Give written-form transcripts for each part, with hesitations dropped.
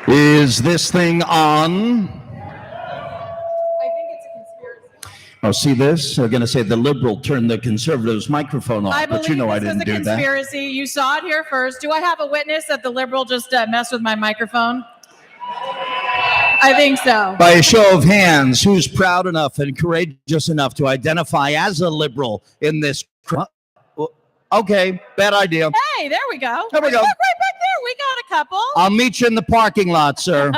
Is this thing on? I think it's a conspiracy. Oh, see this? I'm going to say the liberal turned the conservative's microphone off, but you know I didn't do that. I believe this was a conspiracy. You saw it here first. Do I have a witness that the liberal just messed with my microphone? I think so. By a show of hands, who's proud enough and courageous enough to identify as a liberal in this? Okay, bad idea. Hey, there we go. There we go. Look right back there. We got a couple. I'll meet you in the parking lot, sir.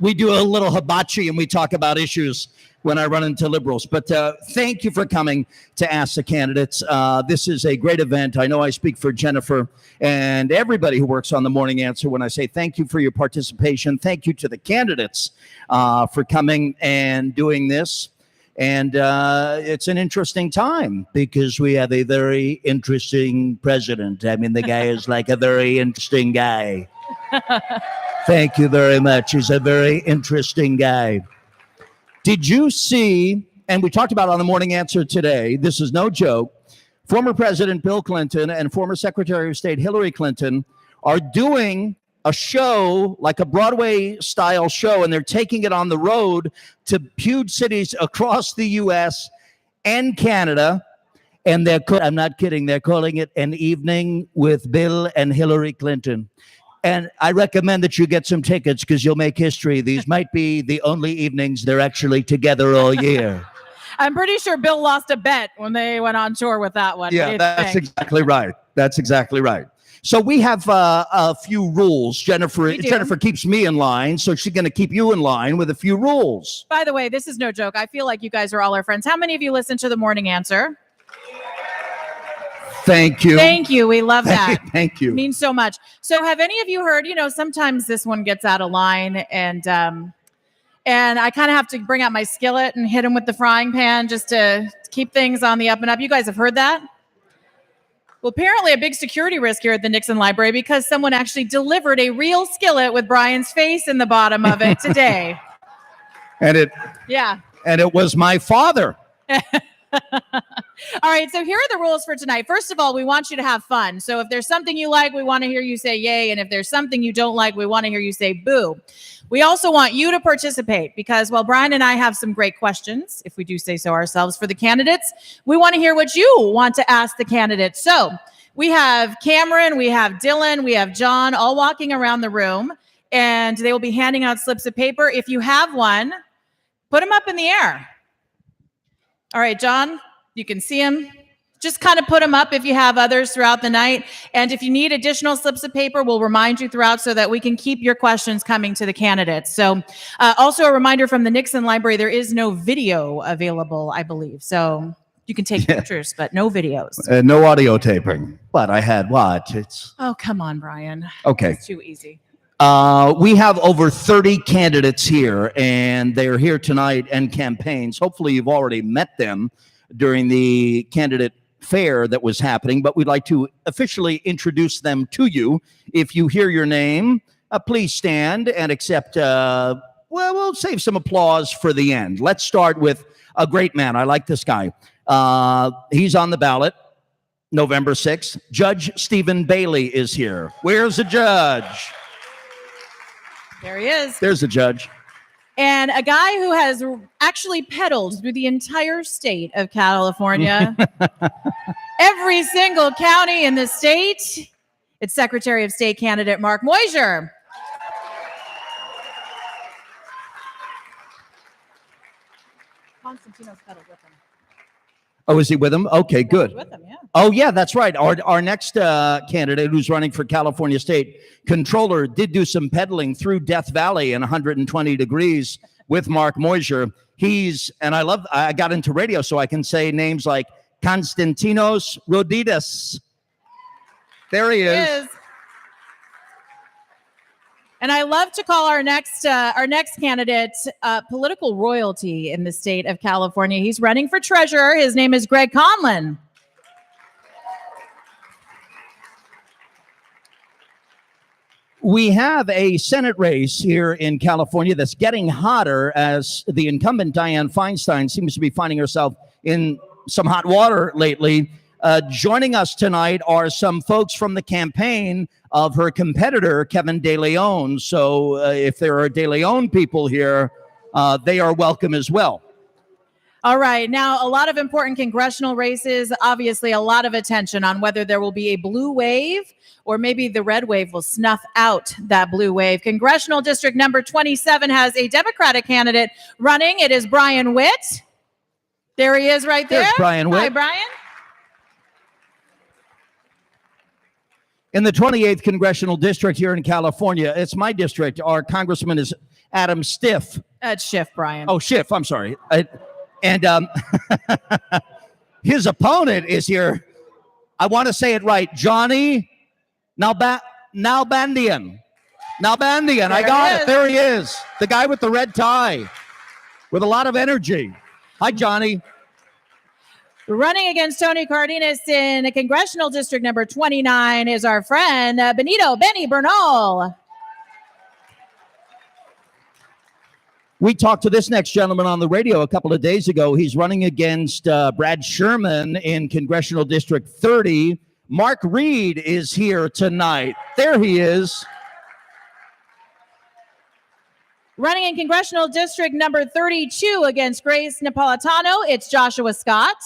We do a little hibachi and we talk about issues when I run into liberals. But thank you for coming to Ask the Candidates. This is a great event. I know I speak for Jennifer and everybody who works on the Morning Answer when I say thank you for your participation. Thank you to the candidates for coming and doing this. And it's an interesting time because we have a very interesting president. I mean, the guy is like a very interesting guy. Thank you very much. He's a very interesting guy. Did you see, and we talked about it on the Morning Answer today, this is no joke, former President Bill Clinton and former Secretary of State Hillary Clinton are doing a show, like a Broadway-style show, and they're taking it on the road to huge cities across the U.S. and Canada. And I'm not kidding, they're calling it An Evening with Bill and Hillary Clinton. And I recommend that you get some tickets because you'll make history. These might be the only evenings they're actually together all year. I'm pretty sure Bill lost a bet when they went on tour with that one. Yeah, that's exactly right. That's exactly right. So we have a few rules. Jennifer keeps me in line, so she's going to keep you in line with a few rules. By the way, this is no joke. I feel like you guys are all our friends. How many of you listen to the Morning Answer? Thank you. Thank you. We love that. Thank you. It means so much. So have any of you heard, sometimes this one gets out of line and I kind of have to bring out my skillet and hit him with the frying pan just to keep things on the up and up. You guys have heard that? Well, apparently a big security risk here at the Nixon Library because someone actually delivered a real skillet with Brian's face in the bottom of it today. And it was my father. All right, so here are the rules for tonight. First of all, we want you to have fun. So if there's something you like, we want to hear you say yay. And if there's something you don't like, we want to hear you say boo. We also want you to participate because while Brian and I have some great questions, if we do say so ourselves, for the candidates, we want to hear what you want to ask the candidates. So we have Cameron, we have Dylan, we have John all walking around the room, and they will be handing out slips of paper. If you have one, put them up in the air. All right, John, you can see him. Just kind of put them up if you have others throughout the night. And if you need additional slips of paper, we'll remind you throughout so that we can keep your questions coming to the candidates. So also a reminder from the Nixon Library, there is no video available, I believe. So you can take pictures, but no videos. No audio taping. But I had what? Oh, come on, Brian. Okay. It's too easy. We have over 30 candidates here, and they're here tonight and campaigns. Hopefully you've already met them during the candidate fair that was happening, but we'd like to officially introduce them to you. If you hear your name, please stand and accept, we'll save some applause for the end. Let's start with a great man. I like this guy. He's on the ballot November 6th. Judge Stephen Bailey is here. Where's the judge? There he is. There's the judge. And a guy who has actually pedaled through the entire state of California, every single county in the state. It's Secretary of State candidate Mark Moyser. Constantino's pedaled with him. Oh, is he with him? Okay, good. With him, yeah. Oh, yeah, that's right. Our next candidate who's running for California State Controller did do some pedaling through Death Valley in 120 degrees with Mark Moyser. I got into radio so I can say names like Konstantinos Rodidas. There he is. And I love to call our next candidate political royalty in the state of California. He's running for treasurer. His name is Greg Conlon. We have a Senate race here in California that's getting hotter as the incumbent Dianne Feinstein seems to be finding herself in some hot water lately. Joining us tonight are some folks from the campaign of her competitor, Kevin De Leon. So if there are De Leon people here, they are welcome as well. All right. Now, a lot of important congressional races, obviously a lot of attention on whether there will be a blue wave or maybe the red wave will snuff out that blue wave. Congressional District number 27 has a Democratic candidate running. It is Brian Witt. There he is right there. There's Brian Witt. Hi, Brian. In the 28th Congressional District here in California, it's my district. Our congressman is Adam Schiff. Schiff, Brian. Oh, Schiff, I'm sorry. And his opponent is here. I want to say it right. Johnny Nalbandian. I got it. There he is. The guy with the red tie with a lot of energy. Hi, Johnny. Running against Tony Cardenas in Congressional District number 29 is our friend Benny Bernal. We talked to this next gentleman on the radio a couple of days ago. He's running against Brad Sherman in Congressional District 30. Mark Reed is here tonight. There he is. Running in Congressional District number 32 against Grace Napolitano, it's Joshua Scott.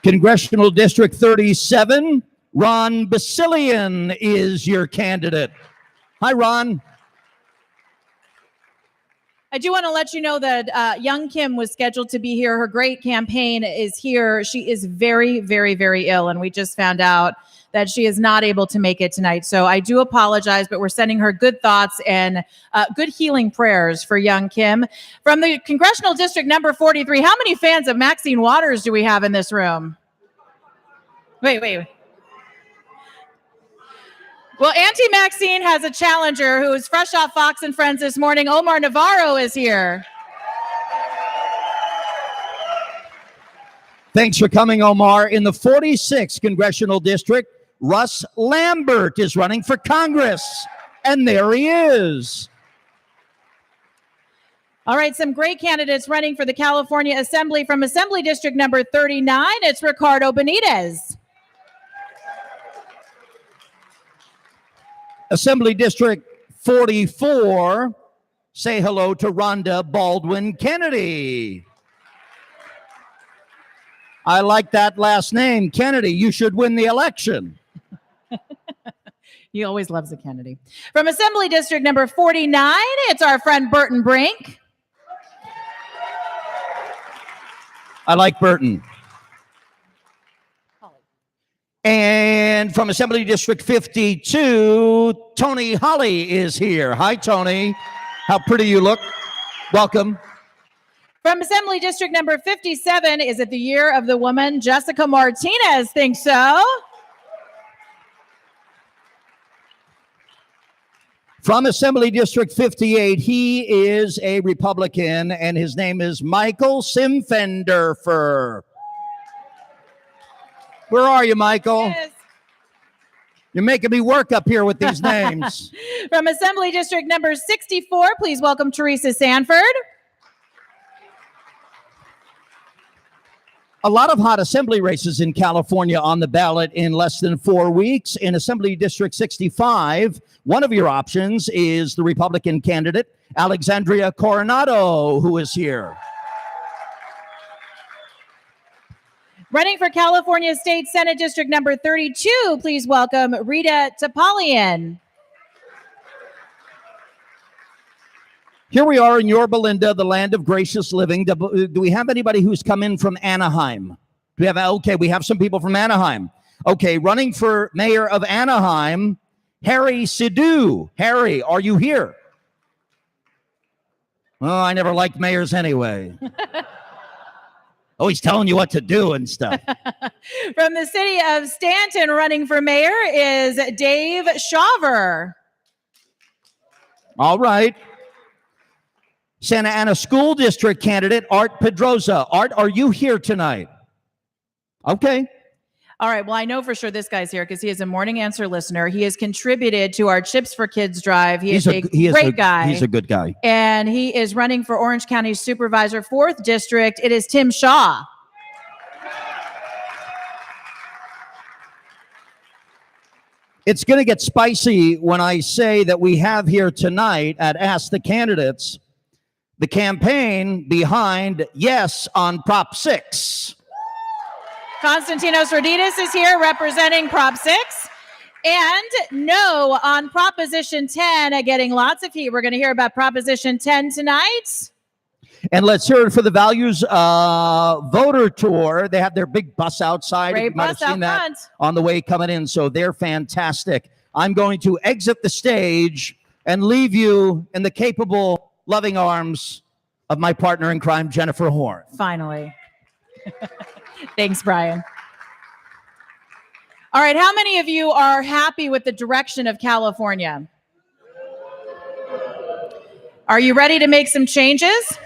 Congressional District 37, Ron Basilian is your candidate. Hi, Ron. I do want to let you know that young Kim was scheduled to be here. Her great campaign is here. She is very, very, very ill, and we just found out that she is not able to make it tonight. So I do apologize, but we're sending her good thoughts and good healing prayers for young Kim. From the Congressional District number 43, how many fans of Maxine Waters do we have in this room? Wait. Well, Auntie Maxine has a challenger who is fresh off Fox and Friends this morning. Omar Navarro is here. Thanks for coming, Omar. In the 46th Congressional District, Russ Lambert is running for Congress. And there he is. All right, some great candidates running for the California Assembly. From Assembly District number 39, it's Ricardo Benitez. Assembly District 44, say hello to Rhonda Baldwin Kennedy. I like that last name, Kennedy. You should win the election. He always loves a Kennedy. From Assembly District number 49, it's our friend Burton Brink. I like Burton. And from Assembly District 52, Tony Holly is here. Hi, Tony. How pretty you look. Welcome. From Assembly District number 57, is it the year of the woman? Jessica Martinez thinks so. From Assembly District 58, he is a Republican, and his name is Michael Simfenderfer. Where are you, Michael? Yes. You're making me work up here with these names. From Assembly District number 64, please welcome Teresa Sanford. A lot of hot assembly races in California on the ballot in less than 4 weeks. In Assembly District 65, one of your options is the Republican candidate, Alexandria Coronado, who is here. Running for California State Senate District number 32, please welcome Rita Topalian. Here we are in Yorba Linda, the land of gracious living. Do we have anybody who's come in from Anaheim? Do we have? Okay, we have some people from Anaheim. Okay, running for mayor of Anaheim, Harry Sidhu. Harry, are you here? Oh, I never liked mayors anyway. Oh, he's telling you what to do and stuff. From the city of Stanton, running for mayor is Dave Shaver. All right. Santa Ana School District candidate, Art Pedroza. Art, are you here tonight? Okay. All right. Well, I know for sure this guy's here because he is a Morning Answer listener. He has contributed to our Chips for Kids drive. He is a great guy. He's a good guy. And he is running for Orange County Supervisor, 4th District. It is Tim Shaw. It's going to get spicy when I say that we have here tonight at Ask the Candidates the campaign behind Yes on Prop 6. Konstantinos Roditis is here representing Prop 6. And No on Proposition 10, getting lots of heat. We're going to hear about Proposition 10 tonight. And let's hear it for the Values voter tour. They have their big bus outside. Great you might bus have seen out that front on the way coming in. So they're fantastic. I'm going to exit the stage and leave you in the capable, loving arms of my partner in crime, Jennifer Horn. Finally. Thanks, Brian. All right, how many of you are happy with the direction of California? Are you ready to make some changes?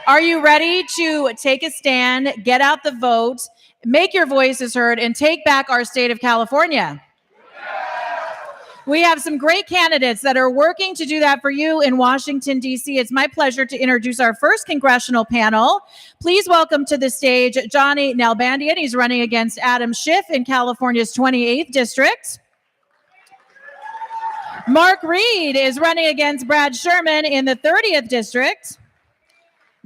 Are you ready to take a stand, get out the vote, make your voices heard, and take back our state of California? We have some great candidates that are working to do that for you in Washington, D.C. It's my pleasure to introduce our first congressional panel. Please welcome to the stage Johnny Nalbandian. He's running against Adam Schiff in California's 28th District. Mark Reed is running against Brad Sherman in the 30th District.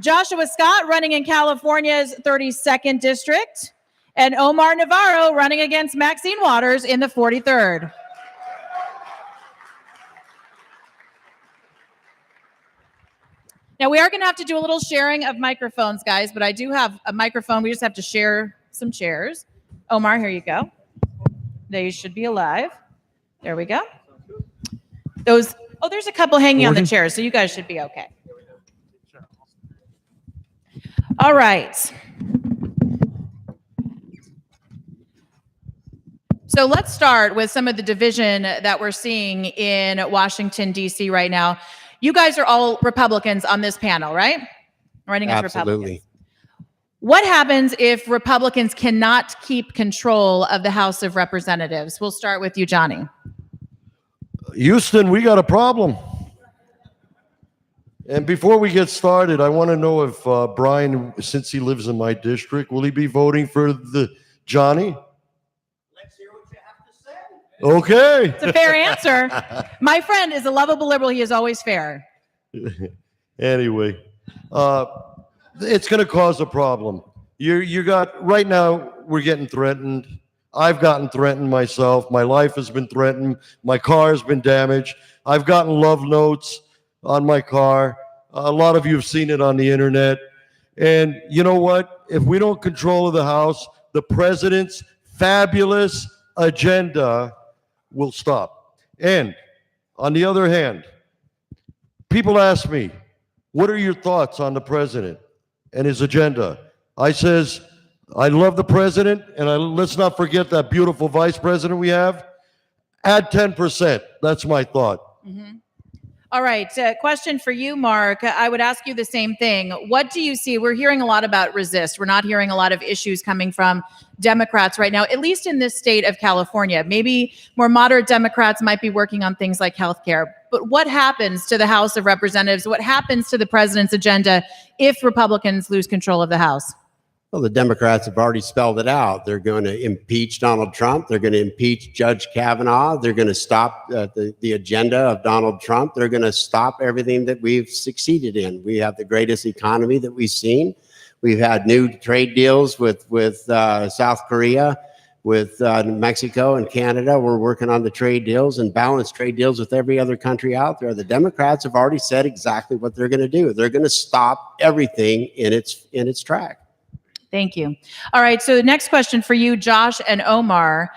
Joshua Scott running in California's 32nd District. And Omar Navarro running against Maxine Waters in the 43rd. Now, we are going to have to do a little sharing of microphones, guys, but I do have a microphone. We just have to share some chairs. Omar, here you go. They should be alive. There we go. There's a couple hanging on the chairs, so you guys should be okay. All right. So let's start with some of the division that we're seeing in Washington, D.C. right now. You guys are all Republicans on this panel, right? Running as Republicans. What happens if Republicans cannot keep control of the House of Representatives? We'll start with you, Johnny. Houston, we got a problem. And before we get started, I want to know if Brian, since he lives in my district, will he be voting for the Johnny? Let's hear what you have to say. Okay. It's a fair answer. My friend is a lovable liberal. He is always fair. Anyway, it's going to cause a problem. You got, right now, we're getting threatened. I've gotten threatened myself. My life has been threatened. My car has been damaged. I've gotten love notes on my car. A lot of you have seen it on the internet. And you know what? If we don't control the House, the president's fabulous agenda will stop. And on the other hand, people ask me, what are your thoughts on the president and his agenda? I says, I love the president, and let's not forget that beautiful vice president we have. Add 10%. That's my thought. Mm-hmm. All right. Question for you, Mark. I would ask you the same thing. What do you see? We're hearing a lot about resist. We're not hearing a lot of issues coming from Democrats right now, at least in this state of California. Maybe more moderate Democrats might be working on things like healthcare. But what happens to the House of Representatives? What happens to the president's agenda if Republicans lose control of the House? Well, the Democrats have already spelled it out. They're going to impeach Donald Trump. They're going to impeach Judge Kavanaugh. They're going to stop the agenda of Donald Trump. They're going to stop everything that we've succeeded in. We have the greatest economy that we've seen. We've had new trade deals with South Korea, with Mexico and Canada. We're working on the trade deals and balanced trade deals with every other country out there. The Democrats have already said exactly what they're going to do. They're going to stop everything in its track. Thank you. All right. So the next question for you, Josh and Omar.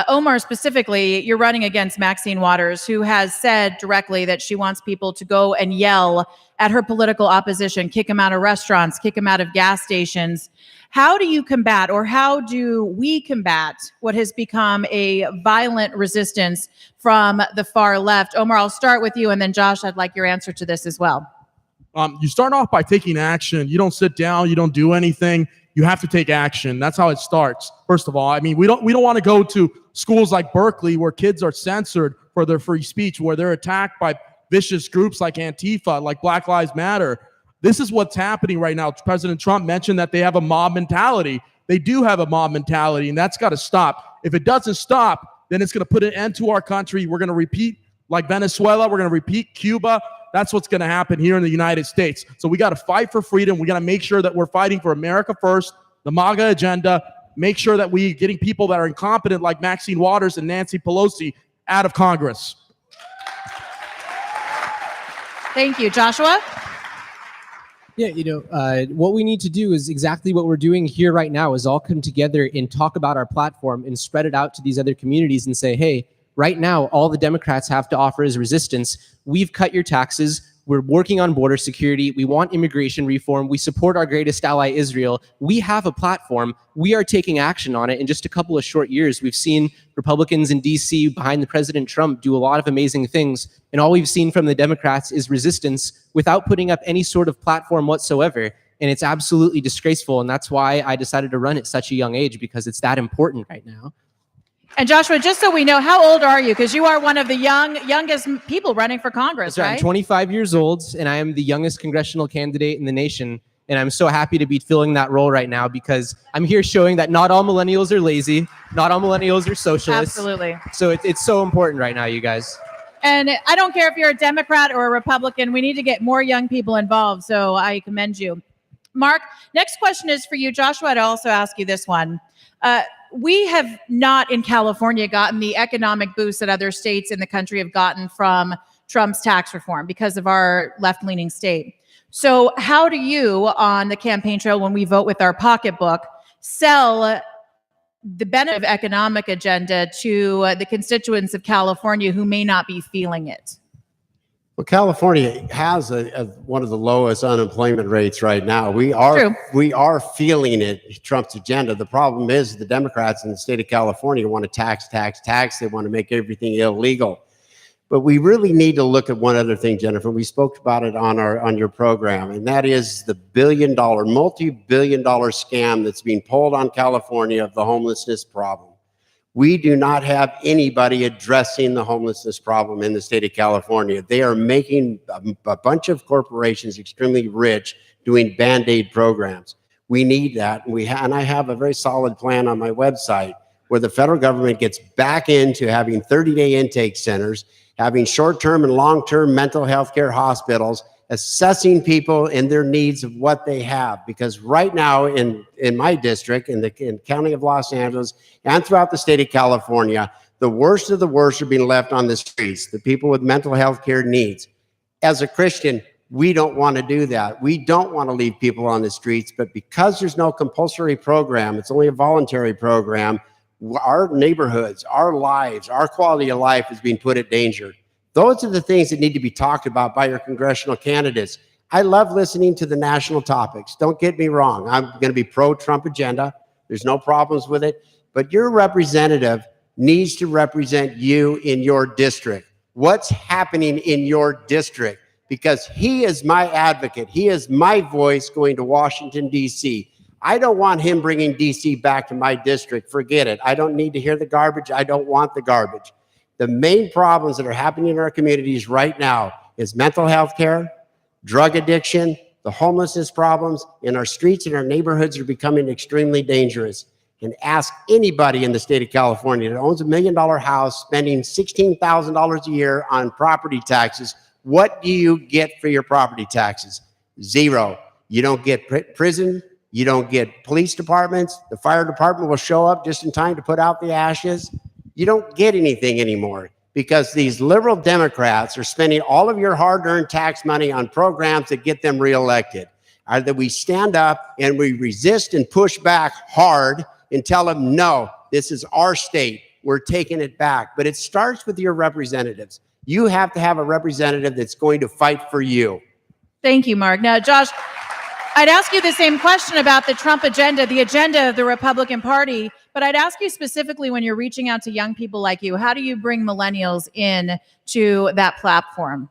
Omar, specifically, you're running against Maxine Waters, who has said directly that she wants people to go and yell at her political opposition, kick them out of restaurants, kick them out of gas stations. How do you combat, or how do we combat what has become a violent resistance from the far left? Omar, I'll start with you, and then Josh, I'd like your answer to this as well. You start off by taking action. You don't sit down. You don't do anything. you have to take action. That's how it starts. First of all, I mean, we don't want to go to schools like Berkeley where kids are censored for their free speech, where they're attacked by vicious groups like Antifa, like Black Lives Matter. This is what's happening right now. President Trump mentioned that they have a mob mentality. They do have a mob mentality, and that's got to stop. If it doesn't stop, then it's going to put an end to our country. We're going to repeat like Venezuela. We're going to repeat Cuba. That's what's going to happen here in the United States. So we got to fight for freedom. We got to make sure that we're fighting for America first, the MAGA agenda, make sure that we're getting people that are incompetent like Maxine Waters and Nancy Pelosi out of Congress. Thank you. Joshua? Yeah, what we need to do is exactly what we're doing here right now, is all come together and talk about our platform and spread it out to these other communities and say, hey, right now, all the Democrats have to offer is resistance. We've cut your taxes. We're working on border security. We want immigration reform. We support our greatest ally, Israel. We have a platform. We are taking action on it. In just a couple of short years, we've seen Republicans in D.C. behind the President Trump do a lot of amazing things. And all we've seen from the Democrats is resistance without putting up any sort of platform whatsoever. And it's absolutely disgraceful. And that's why I decided to run at such a young age, because it's that important right now. And Joshua, just so we know, how old are you? Because you are one of the youngest people running for Congress, That's right. right? I'm 25 years old, and I am the youngest congressional candidate in the nation. And I'm so happy to be filling that role right now, because I'm here showing that not all millennials are lazy, not all millennials are socialists. Absolutely. So it's so important right now, you guys. And I don't care if you're a Democrat or a Republican, we need to get more young people involved. So I commend you. Mark, next question is for you. Joshua, I'd also ask you this one. We have not in California gotten the economic boost that other states in the country have gotten from Trump's tax reform because of our left-leaning state. So how do you, on the campaign trail, when we vote with our pocketbook, sell the benefit of economic agenda to the constituents of California who may not be feeling it? Well, California has one of the lowest unemployment rates right now. We are feeling it, Trump's agenda. The problem is the Democrats in the state of California want to tax. They want to make everything illegal. But we really need to look at one other thing, Jennifer. We spoke about it on your program, and that is the multi-billion-dollar scam that's being pulled on California of the homelessness problem. We do not have anybody addressing the homelessness problem in the state of California. They are making a bunch of corporations extremely rich doing Band-Aid programs. We need that. And I have a very solid plan on my website where the federal government gets back into having 30-day intake centers, having short-term and long-term mental health care hospitals, assessing people and their needs of what they have. Because right now in my district, in the county of Los Angeles, and throughout the state of California, the worst of the worst are being left on the streets, the people with mental health care needs. As a Christian, we don't want to do that. We don't want to leave people on the streets, but because there's no compulsory program, it's only a voluntary program, our neighborhoods, our lives, our quality of life is being put at danger. Those are the things that need to be talked about by your congressional candidates. I love listening to the national topics. Don't get me wrong. I'm going to be pro-Trump agenda. There's no problems with it. But your representative needs to represent you in your district. What's happening in your district? Because he is my advocate. He is my voice going to Washington, D.C. I don't want him bringing D.C. back to my district. Forget it. I don't need to hear the garbage. I don't want the garbage. The main problems that are happening in our communities right now is mental health care, drug addiction, the homelessness problems in our streets and our neighborhoods are becoming extremely dangerous. And ask anybody in the state of California that owns $1 million house spending $16,000 a year on property taxes, what do you get for your property taxes? Zero. You don't get prison. You don't get police departments. The fire department will show up just in time to put out the ashes. You don't get anything anymore because these liberal Democrats are spending all of your hard-earned tax money on programs that get them reelected. Either we stand up and we resist and push back hard and tell them, no, this is our state. We're taking it back. But it starts with your representatives. You have to have a representative that's going to fight for you. Thank you, Mark. Now, Josh, I'd ask you the same question about the Trump agenda, the agenda of the Republican Party, but I'd ask you specifically when you're reaching out to young people like you, how do you bring millennials in to that platform?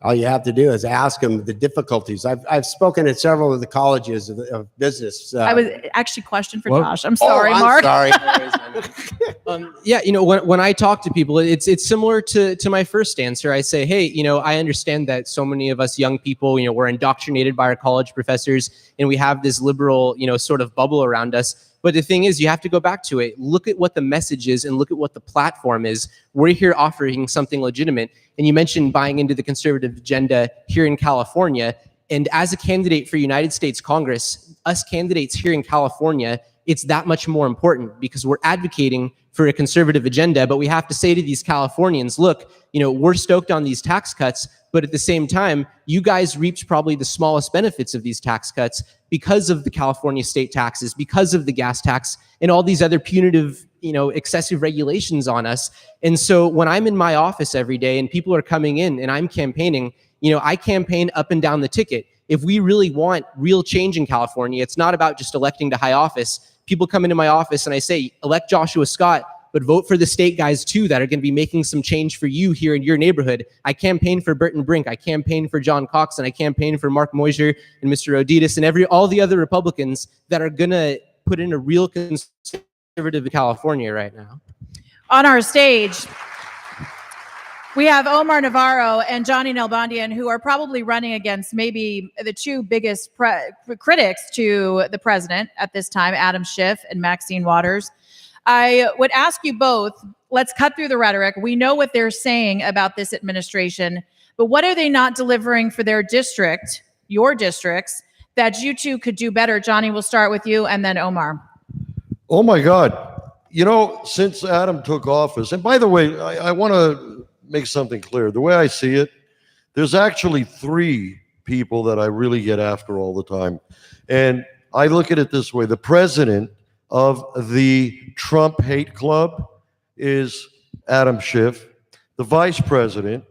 All you have to do is ask them the difficulties. I've spoken at several of the colleges of business. I was actually question for What? Josh. I'm sorry, I'm Mark. sorry. Yeah, when I talk to people, it's similar to my first answer. I say, hey, I understand that so many of us young people, we're indoctrinated by our college professors, and we have this liberal, sort of bubble around us. But the thing is, you have to go back to it. Look at what the message is and look at what the platform is. We're here offering something legitimate. And you mentioned buying into the conservative agenda here in California. And as a candidate for United States Congress, us candidates here in California, it's that much more important because we're advocating for a conservative agenda. But we have to say to these Californians, look, we're stoked on these tax cuts, but at the same time, you guys reaped probably the smallest benefits of these tax cuts because of the California state taxes, because of the gas tax, and all these other punitive, excessive regulations on us. And so when I'm in my office every day and people are coming in and I'm campaigning, I campaign up and down the ticket. If we really want real change in California, it's not about just electing to high office. People come into my office and I say, elect Joshua Scott, but vote for the state guys too that are going to be making some change for you here in your neighborhood. I campaign for Burton Brink, I campaign for John Cox, and I campaign for Mark Moisier and Mr. Oditis and all the other Republicans that are going to put in a real conservative California right now. On our stage, we have Omar Navarro and Johnny Nalbandian, who are probably running against maybe the two biggest critics to the president at this time, Adam Schiff and Maxine Waters. I would ask you both, let's cut through the rhetoric. We know what they're saying about this administration, but what are they not delivering for their district, your districts, that you two could do better? Johnny, we'll start with you, and then Omar. Oh my God. Since Adam took office, and by the way, I want to make something clear. The way I see it, there's actually three people that I really get after all the time. And I look at it this way. The president of the Trump hate club is Adam Schiff. The vice president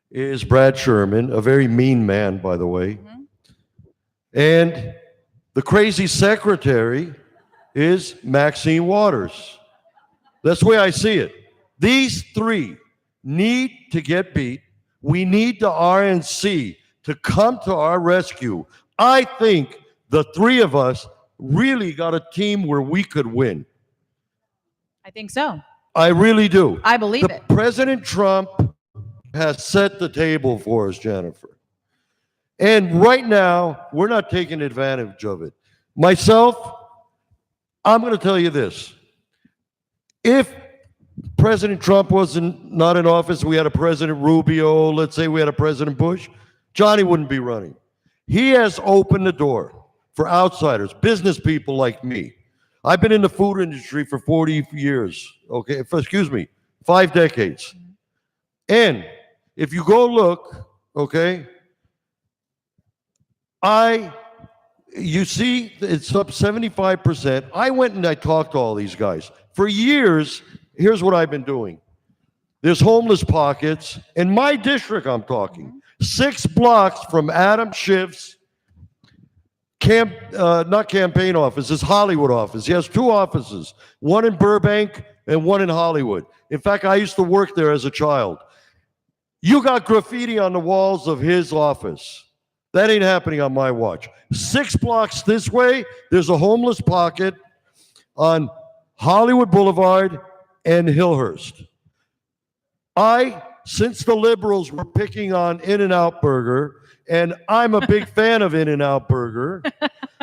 is Brad Sherman, a very mean man, by the way. Mm-hmm. And the crazy secretary is Maxine Waters. That's the way I see it. These three need to get beat. We need the RNC to come to our rescue. I think the three of us really got a team where we could win. I think so. I really do. I believe it. President Trump has set the table for us, Jennifer. And right now, we're not taking advantage of it. Myself, I'm going to tell you this. If President Trump wasn't not in office, we had a President Rubio, let's say we had a President Bush, Johnny wouldn't be running. He has opened the door for outsiders, business people like me. I've been in the food industry for 40 years, 5 decades. And if you go look, you see it's up 75%. I went and I talked to all these guys. For years, here's what I've been doing. There's homeless pockets in my district, I'm talking. 6 blocks from Adam Schiff's not campaign office, his Hollywood office. He has 2 offices, one in Burbank and one in Hollywood. In fact, I used to work there as a child. You got graffiti on the walls of his office. That ain't happening on my watch. 6 blocks this way, there's a homeless pocket on Hollywood Boulevard and Hillhurst. Since the liberals were picking on In-N-Out Burger, and I'm a big fan of In-N-Out Burger,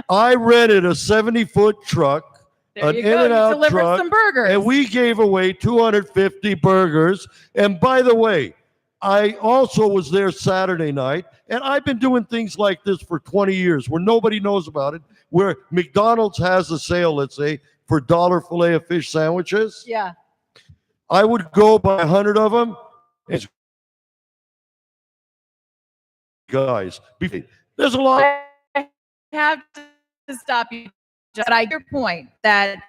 I rented a 70-foot truck, an In-N-Out truck, some burgers. And we gave away 250 burgers. And by the way, I also was there Saturday night, and I've been doing things like this for 20 years where nobody knows about it, where McDonald's has a sale, let's say, for $1 filet of fish sandwiches. Yeah. I would go buy 100 of them. Guys, there's a lot. I have to stop you, but I hear your point that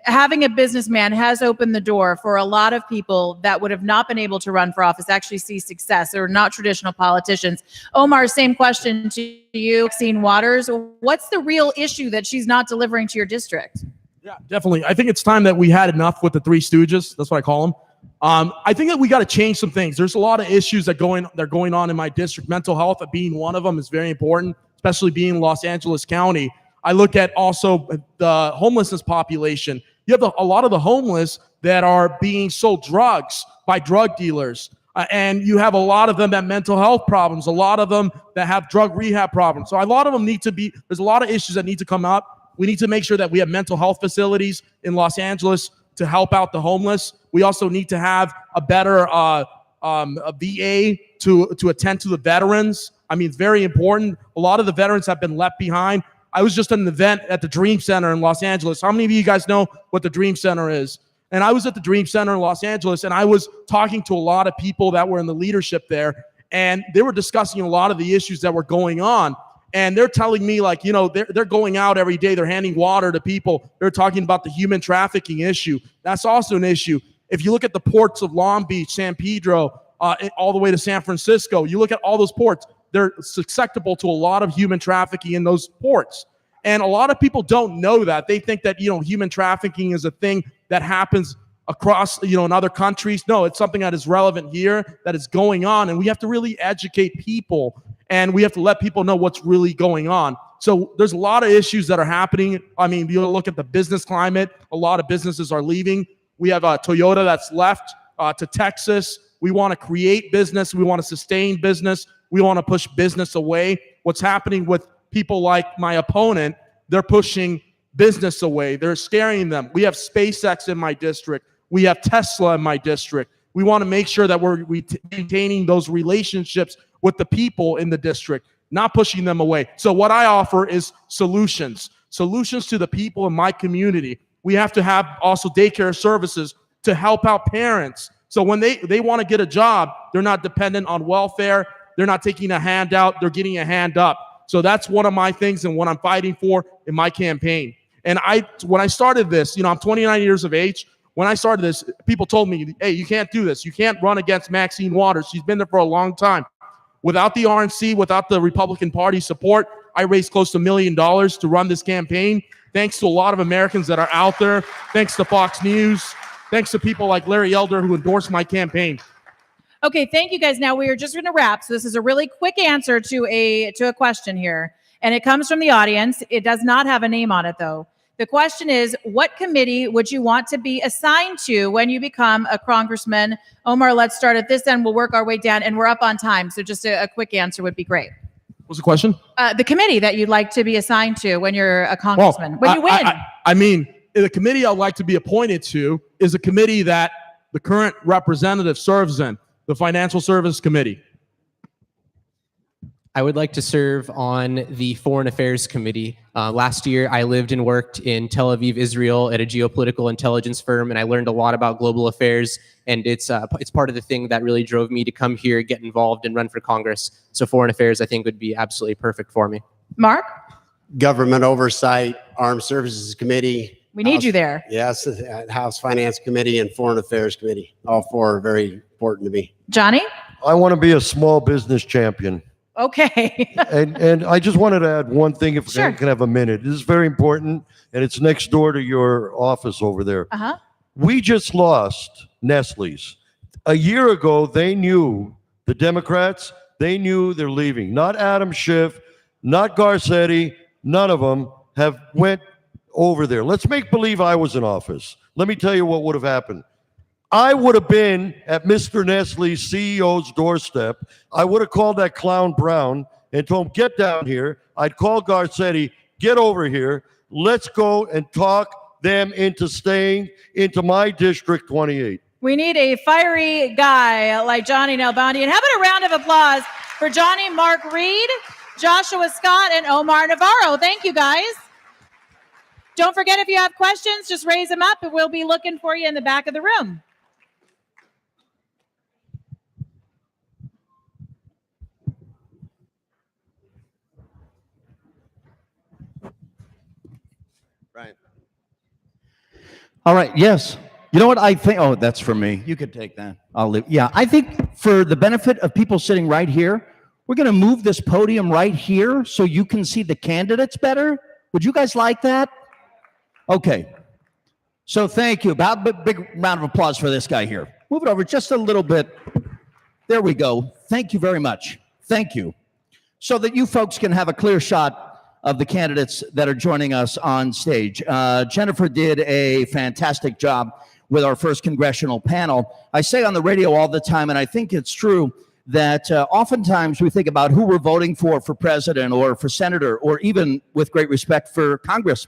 having a businessman has opened the door for a lot of people that would have not been able to run for office actually see success. They're not traditional politicians. Omar, same question to you. Maxine Waters, what's the real issue that she's not delivering to your district? Yeah, definitely. I think it's time that we had enough with the Three Stooges. That's what I call them. I think that we got to change some things. There's a lot of issues that are going on in my district. Mental health being one of them is very important, especially being in Los Angeles County. I look at also the homelessness population. You have a lot of the homeless that are being sold drugs by drug dealers. And you have a lot of them that have mental health problems, a lot of them that have drug rehab problems. So a lot of them there's a lot of issues that need to come up. We need to make sure that we have mental health facilities in Los Angeles to help out the homeless. We also need to have a better a VA to attend to the veterans. I mean, it's very important. A lot of the veterans have been left behind. I was just at an event at the Dream Center in Los Angeles. How many of you guys know what the Dream Center is? And I was at the Dream Center in Los Angeles, and I was talking to a lot of people that were in the leadership there, and they were discussing a lot of the issues that were going on. And they're telling me, like, you know, they're going out every day. They're handing water to people. They're talking about the human trafficking issue. That's also an issue. If you look at the ports of Long Beach, San Pedro, all the way to San Francisco, you look at all those ports, they're susceptible to a lot of human trafficking in those ports. And a lot of people don't know that. They think that, you know, human trafficking is a thing that happens across, you know, in other countries. No, it's something that is relevant here, that is going on. And we have to really educate people, and we have to let people know what's really going on. So there's a lot of issues that are happening. I mean, you look at the business climate, a lot of businesses are leaving. We have a Toyota that's left to Texas. We want to create business. We want to sustain business. We want to push business away. What's happening with people like my opponent, they're pushing business away. They're scaring them. We have SpaceX in my district. We have Tesla in my district. We want to make sure that we're maintaining those relationships with the people in the district, not pushing them away. So what I offer is solutions to the people in my community. We have to have also daycare services to help out parents. So when they want to get a job, they're not dependent on welfare. They're not taking a handout. They're getting a hand up. So that's one of my things and what I'm fighting for in my campaign. And when I started this, you know, I'm 29 years of age. When I started this, people told me, hey, you can't do this. You can't run against Maxine Waters. She's been there for a long time. Without the RNC, without the Republican Party support, I raised close to $1 million to run this campaign. Thanks to a lot of Americans that are out there. Thanks to Fox News. Thanks to people like Larry Elder who endorsed my campaign. Okay, thank you guys. Now we are just going to wrap. So this is a really quick answer to a question here, and it comes from the audience. It does not have a name on it, though. The question is, what committee would you want to be assigned to when you become a congressman? Omar, let's start at this end. We'll work our way down, and we're up on time. So just a quick answer would be great. What's the question? The committee that you'd like to be assigned to when you're a congressman, when you win. I mean, the committee I'd like to be appointed to is a committee that the current representative serves in, the Financial Service Committee. I would like to serve on the Foreign Affairs Committee. Last year, I lived and worked in Tel Aviv, Israel at a geopolitical intelligence firm, and I learned a lot about global affairs, and it's part of the thing that really drove me to come here, get involved, and run for Congress. So Foreign Affairs, I think, would be absolutely perfect for me. Mark? Government Oversight, Armed Services Committee. We need you there. Yes, House Finance Committee and Foreign Affairs Committee. All four are very important to me. Johnny? I want to be a small business champion. Okay. and I just wanted to add one thing, if Sure. I can have a minute. This is very important, and it's next door to your office over there. Uh-huh. We just lost Nestle's. A year ago, they knew, the Democrats, they knew they're leaving. Not Adam Schiff, not Garcetti, none of them have went over there. Let's make believe I was in office. Let me tell you what would have happened. I would have been at Mr. Nestle's CEO's doorstep. I would have called that clown Brown and told him, get down here. I'd call Garcetti, get over here. Let's go and talk them into staying into my District 28. We need a fiery guy like Johnny Nalbandi. And how about a round of applause for Johnny, Mark Reed, Joshua Scott, and Omar Navarro. Thank you, guys. Don't forget, if you have questions, just raise them up, and we'll be looking for you in the back of the room. Right. All right. Yes. You know what I think? Oh, that's for me. You could take that. I'll leave. Yeah. I think for the benefit of people sitting right here, we're going to move this podium right here so you can see the candidates better. Would you guys like that? Okay. So thank you. About a big round of applause for this guy here. Move it over just a little bit. There we go. Thank you very much. Thank you. So that you folks can have a clear shot of the candidates that are joining us on stage. Jennifer did a fantastic job with our first congressional panel. I say on the radio all the time, and I think it's true, that oftentimes we think about who we're voting for president or for senator, or even with great respect for Congress.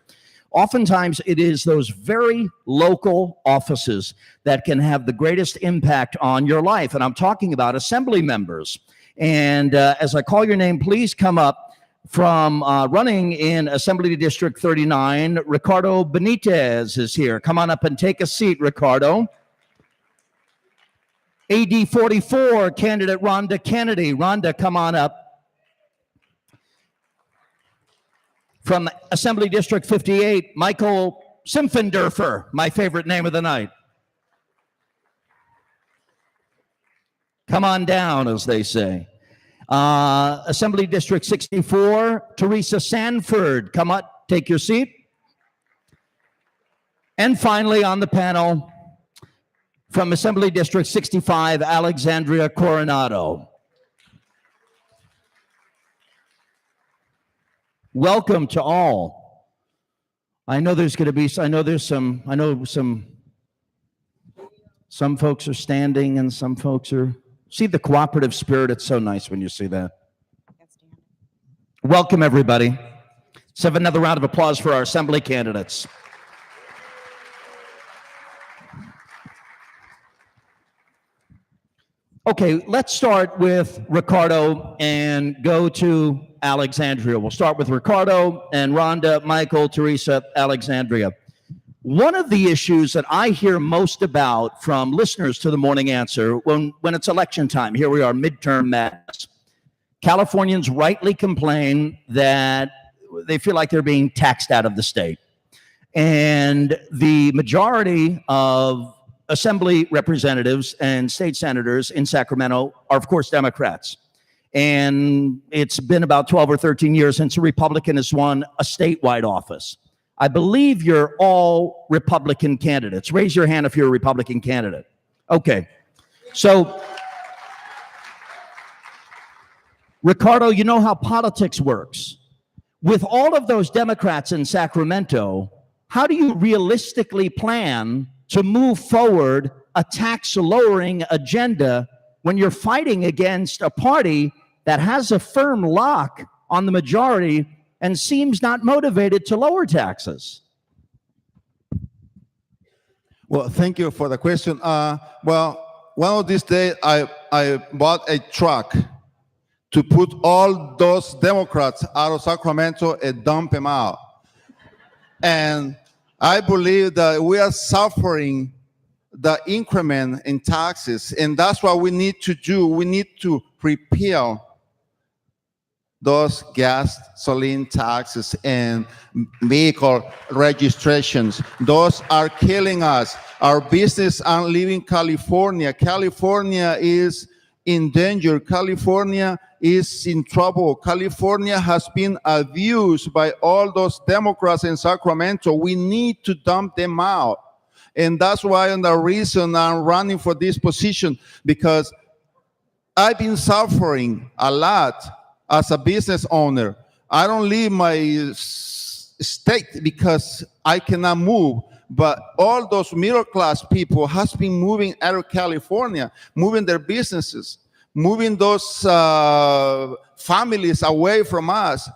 Oftentimes it is those very local offices that can have the greatest impact on your life. And I'm talking about assembly members. And as I call your name, please come up. From running in Assembly District 39, Ricardo Benitez is here. Come on up and take a seat, Ricardo. AD 44, candidate Rhonda Kennedy. Rhonda, come on up. From Assembly District 58, Michael Simpfendorfer, my favorite name of the night. Come on down, as they say. Assembly District 64, Teresa Sanford. Come up, take your seat. And finally on the panel, from Assembly District 65, Alexandria Coronado. Welcome to all. I know there's going to be, some folks are standing and some folks are, see the cooperative spirit. It's so nice when you see that. Welcome, everybody. Let's have another round of applause for our assembly candidates. Okay, let's start with Ricardo and go to Alexandria. We'll start with Ricardo and Rhonda, Michael, Teresa, Alexandria. One of the issues that I hear most about from listeners to the Morning Answer when it's election time, here we are, midterm madness. Californians rightly complain that they feel like they're being taxed out of the state. And the majority of assembly representatives and state senators in Sacramento are, of course, Democrats. And it's been about 12 or 13 years since a Republican has won a statewide office. I believe you're all Republican candidates. Raise your hand if you're a Republican candidate. Okay. So, Ricardo, you know how politics works. With all of those Democrats in Sacramento, how do you realistically plan to move forward a tax-lowering agenda when you're fighting against a party that has a firm lock on the majority and seems not motivated to lower taxes? Well, thank you for the question. Well, one of these days, I bought a truck to put all those Democrats out of Sacramento and dump them out. And I believe that we are suffering the increment in taxes, and that's what we need to do. We need to repeal those gasoline taxes and vehicle registrations. Those are killing us. Our business are leaving California. California is in danger. California is in trouble. California has been abused by all those Democrats in Sacramento. We need to dump them out. And that's why, and the reason I'm running for this position, because I've been suffering a lot as a business owner. I don't leave my state because I cannot move. But all those middle class people has been moving out of California, moving their businesses, moving those families away from us.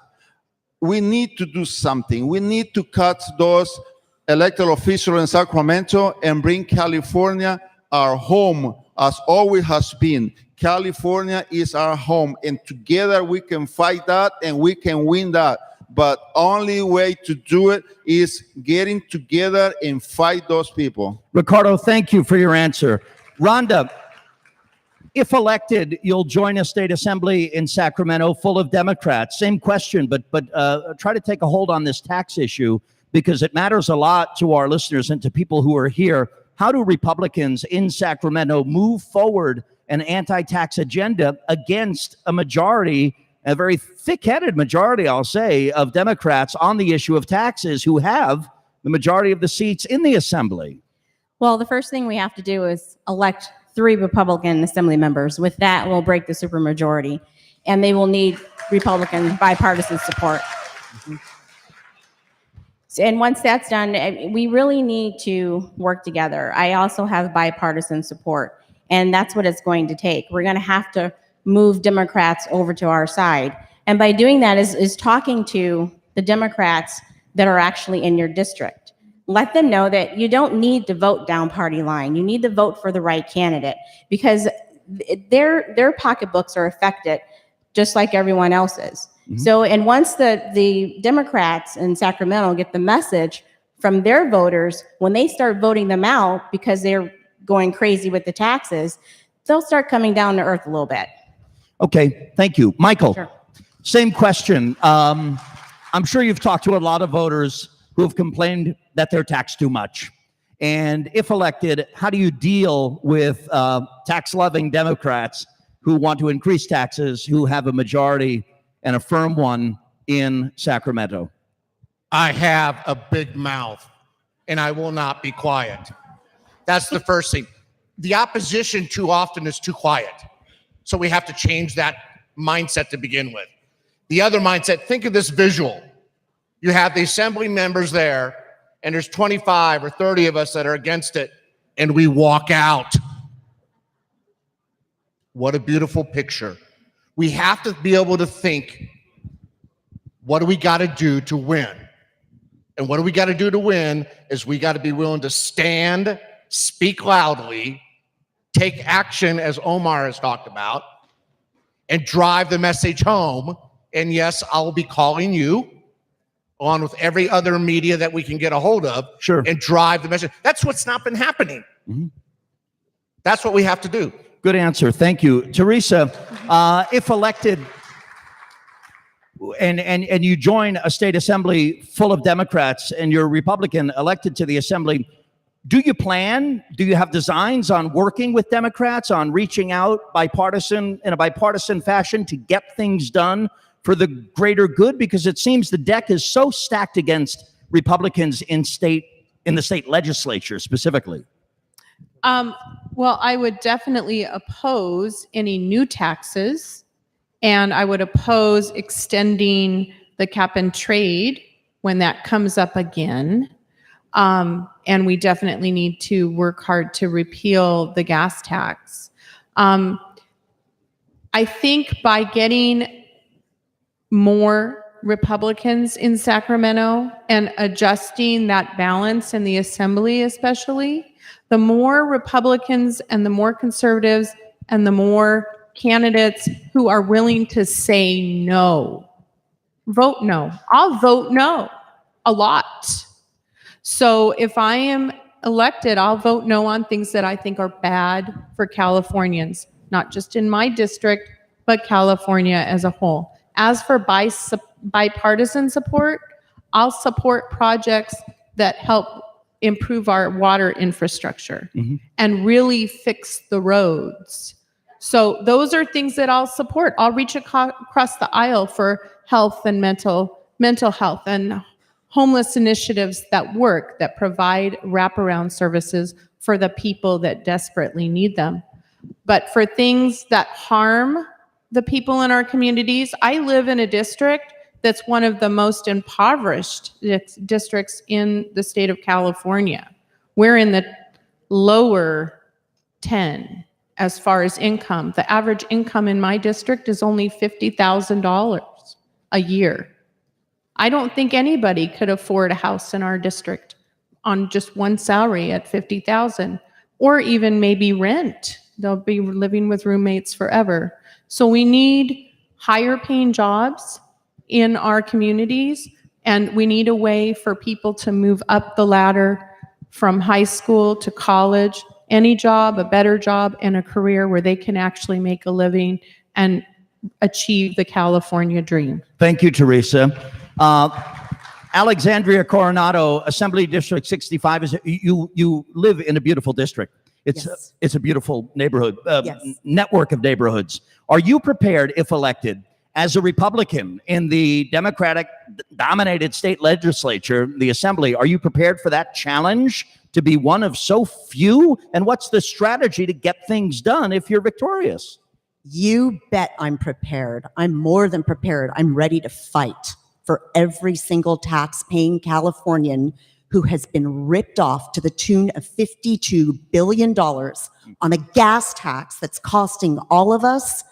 We need to do something. We need to cut those elected officials in Sacramento and bring California our home, as always has been. California is our home, and together we can fight that and we can win that. But only way to do it is getting together and fight those people. Ricardo, thank you for your answer. Rhonda, if elected, you'll join a state assembly in Sacramento full of Democrats. Same question, but try to take a hold on this tax issue because it matters a lot to our listeners and to people who are here. How do Republicans in Sacramento move forward an anti-tax agenda against a majority, a very thick-headed majority, I'll say, of Democrats on the issue of taxes who have the majority of the seats in the assembly? Well, the first thing we have to do is elect 3 Republican Assembly members. With that, we'll break the supermajority, and they will need Republican bipartisan support. And once that's done, we really need to work together. I also have bipartisan support, and that's what it's going to take. We're going to have to move Democrats over to our side. And by doing that is talking to the Democrats that are actually in your district. Let them know that you don't need to vote down party line. You need to vote for the right candidate, because their pocketbooks are affected just like everyone else's. So, and once the Democrats in Sacramento get the message from their voters, when they start voting them out because they're going crazy with the taxes, they'll start coming down to earth a little bit. Okay, thank you. Michael, Sure. same question. I'm sure you've talked to a lot of voters who have complained that they're taxed too much. And if elected, how do you deal with tax-loving Democrats who want to increase taxes, who have a majority and a firm one in Sacramento? I have a big mouth, and I will not be quiet. That's the first thing. The opposition too often is too quiet. So we have to change that mindset to begin with. The other mindset, think of this visual. You have the assembly members there, and there's 25 or 30 of us that are against it, and we walk out. What a beautiful picture. We have to be able to think, what do we got to do to win? And what do we got to do to win is we got to be willing to stand, speak loudly, take action, as Omar has talked about, and drive the message home. And yes, I'll be calling you along with every other media that we can get a hold of. Sure. And drive the message. That's what's not been happening. That's what we have to do. Good answer. Thank you. Teresa, if elected and you join a state assembly full of Democrats and you're a Republican elected to the assembly, do you have designs on working with Democrats, on reaching out in a bipartisan fashion to get things done for the greater good? Because it seems the deck is so stacked against Republicans in the state legislature specifically. Well, I would definitely oppose any new taxes, and I would oppose extending the cap and trade when that comes up again. And we definitely need to work hard to repeal the gas tax. I think by getting more Republicans in Sacramento and adjusting that balance in the assembly especially, the more Republicans and the more conservatives and the more candidates who are willing to say no, vote no. I'll vote no a lot. So if I am elected, I'll vote no on things that I think are bad for Californians, not just in my district, but California as a whole. As for bipartisan support, I'll support projects that help improve our water infrastructure and really fix the roads. So those are things that I'll support. I'll reach across the aisle for health and mental health and homeless initiatives that work, that provide wraparound services for the people that desperately need them. But for things that harm the people in our communities, I live in a district that's one of the most impoverished districts in the state of California. We're in the lower 10 as far as income. The average income in my district is only $50,000 a year. I don't think anybody could afford a house in our district on just one salary at $50,000, or even maybe rent. They'll be living with roommates forever. So we need higher paying jobs in our communities, and we need a way for people to move up the ladder from high school to college, any job, a better job, and a career where they can actually make a living and achieve the California dream. Thank you, Teresa. Alexandria Coronado, Assembly District 65, you live in a beautiful district. It's a beautiful neighborhood, network of neighborhoods. Are you prepared, if elected, as a Republican in the Democratic dominated state legislature, the assembly, are you prepared for that challenge to be one of so few? And what's the strategy to get things done if you're victorious? You bet I'm prepared. I'm more than prepared. I'm ready to fight for every single tax-paying Californian who has been ripped off to the tune of $52 billion on a gas tax that's costing all of us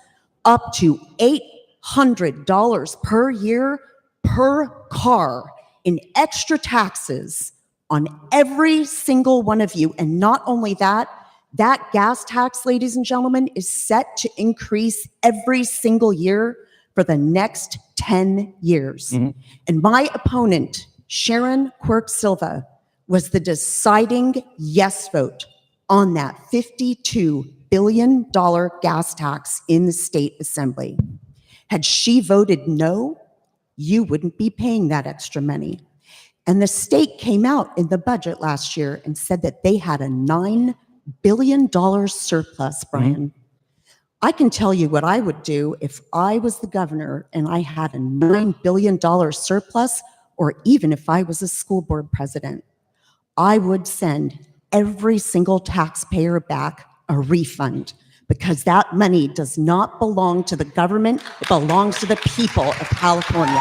up to $800 per year per car in extra taxes on every single one of you. And not only that, that gas tax, ladies and gentlemen, is set to increase every single year for the next 10 years. And my opponent, Sharon Quirk Silva, was the deciding yes vote on that $52 billion gas tax in the state assembly. Had she voted no, you wouldn't be paying that extra money. And the state came out in the budget last year and said that they had a $9 billion surplus, Brian. I can tell you what I would do if I was the governor and I had a $9 billion surplus, or even if I was a school board president. I would send every single taxpayer back a refund, because that money does not belong to the government. It belongs to the people of California.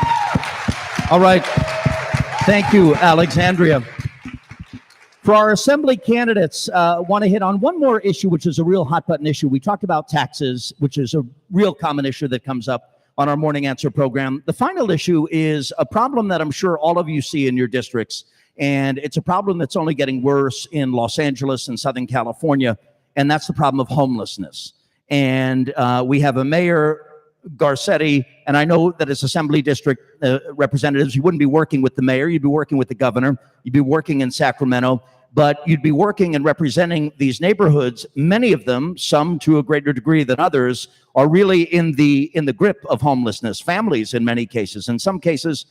All right. Thank you, Alexandria. For our assembly candidates, want to hit on one more issue, which is a real hot button issue. We talked about taxes, which is a real common issue that comes up on our Morning Answer program. The final issue is a problem that I'm sure all of you see in your districts, and it's a problem that's only getting worse in Los Angeles and Southern California, and that's the problem of homelessness. And we have a mayor, Garcetti, and I know that as assembly district representatives, you wouldn't be working with the mayor, you'd be working with the governor, you'd be working in Sacramento, but you'd be working and representing these neighborhoods. Many of them, some to a greater degree than others, are really in the grip of homelessness. Families in many cases, in some cases,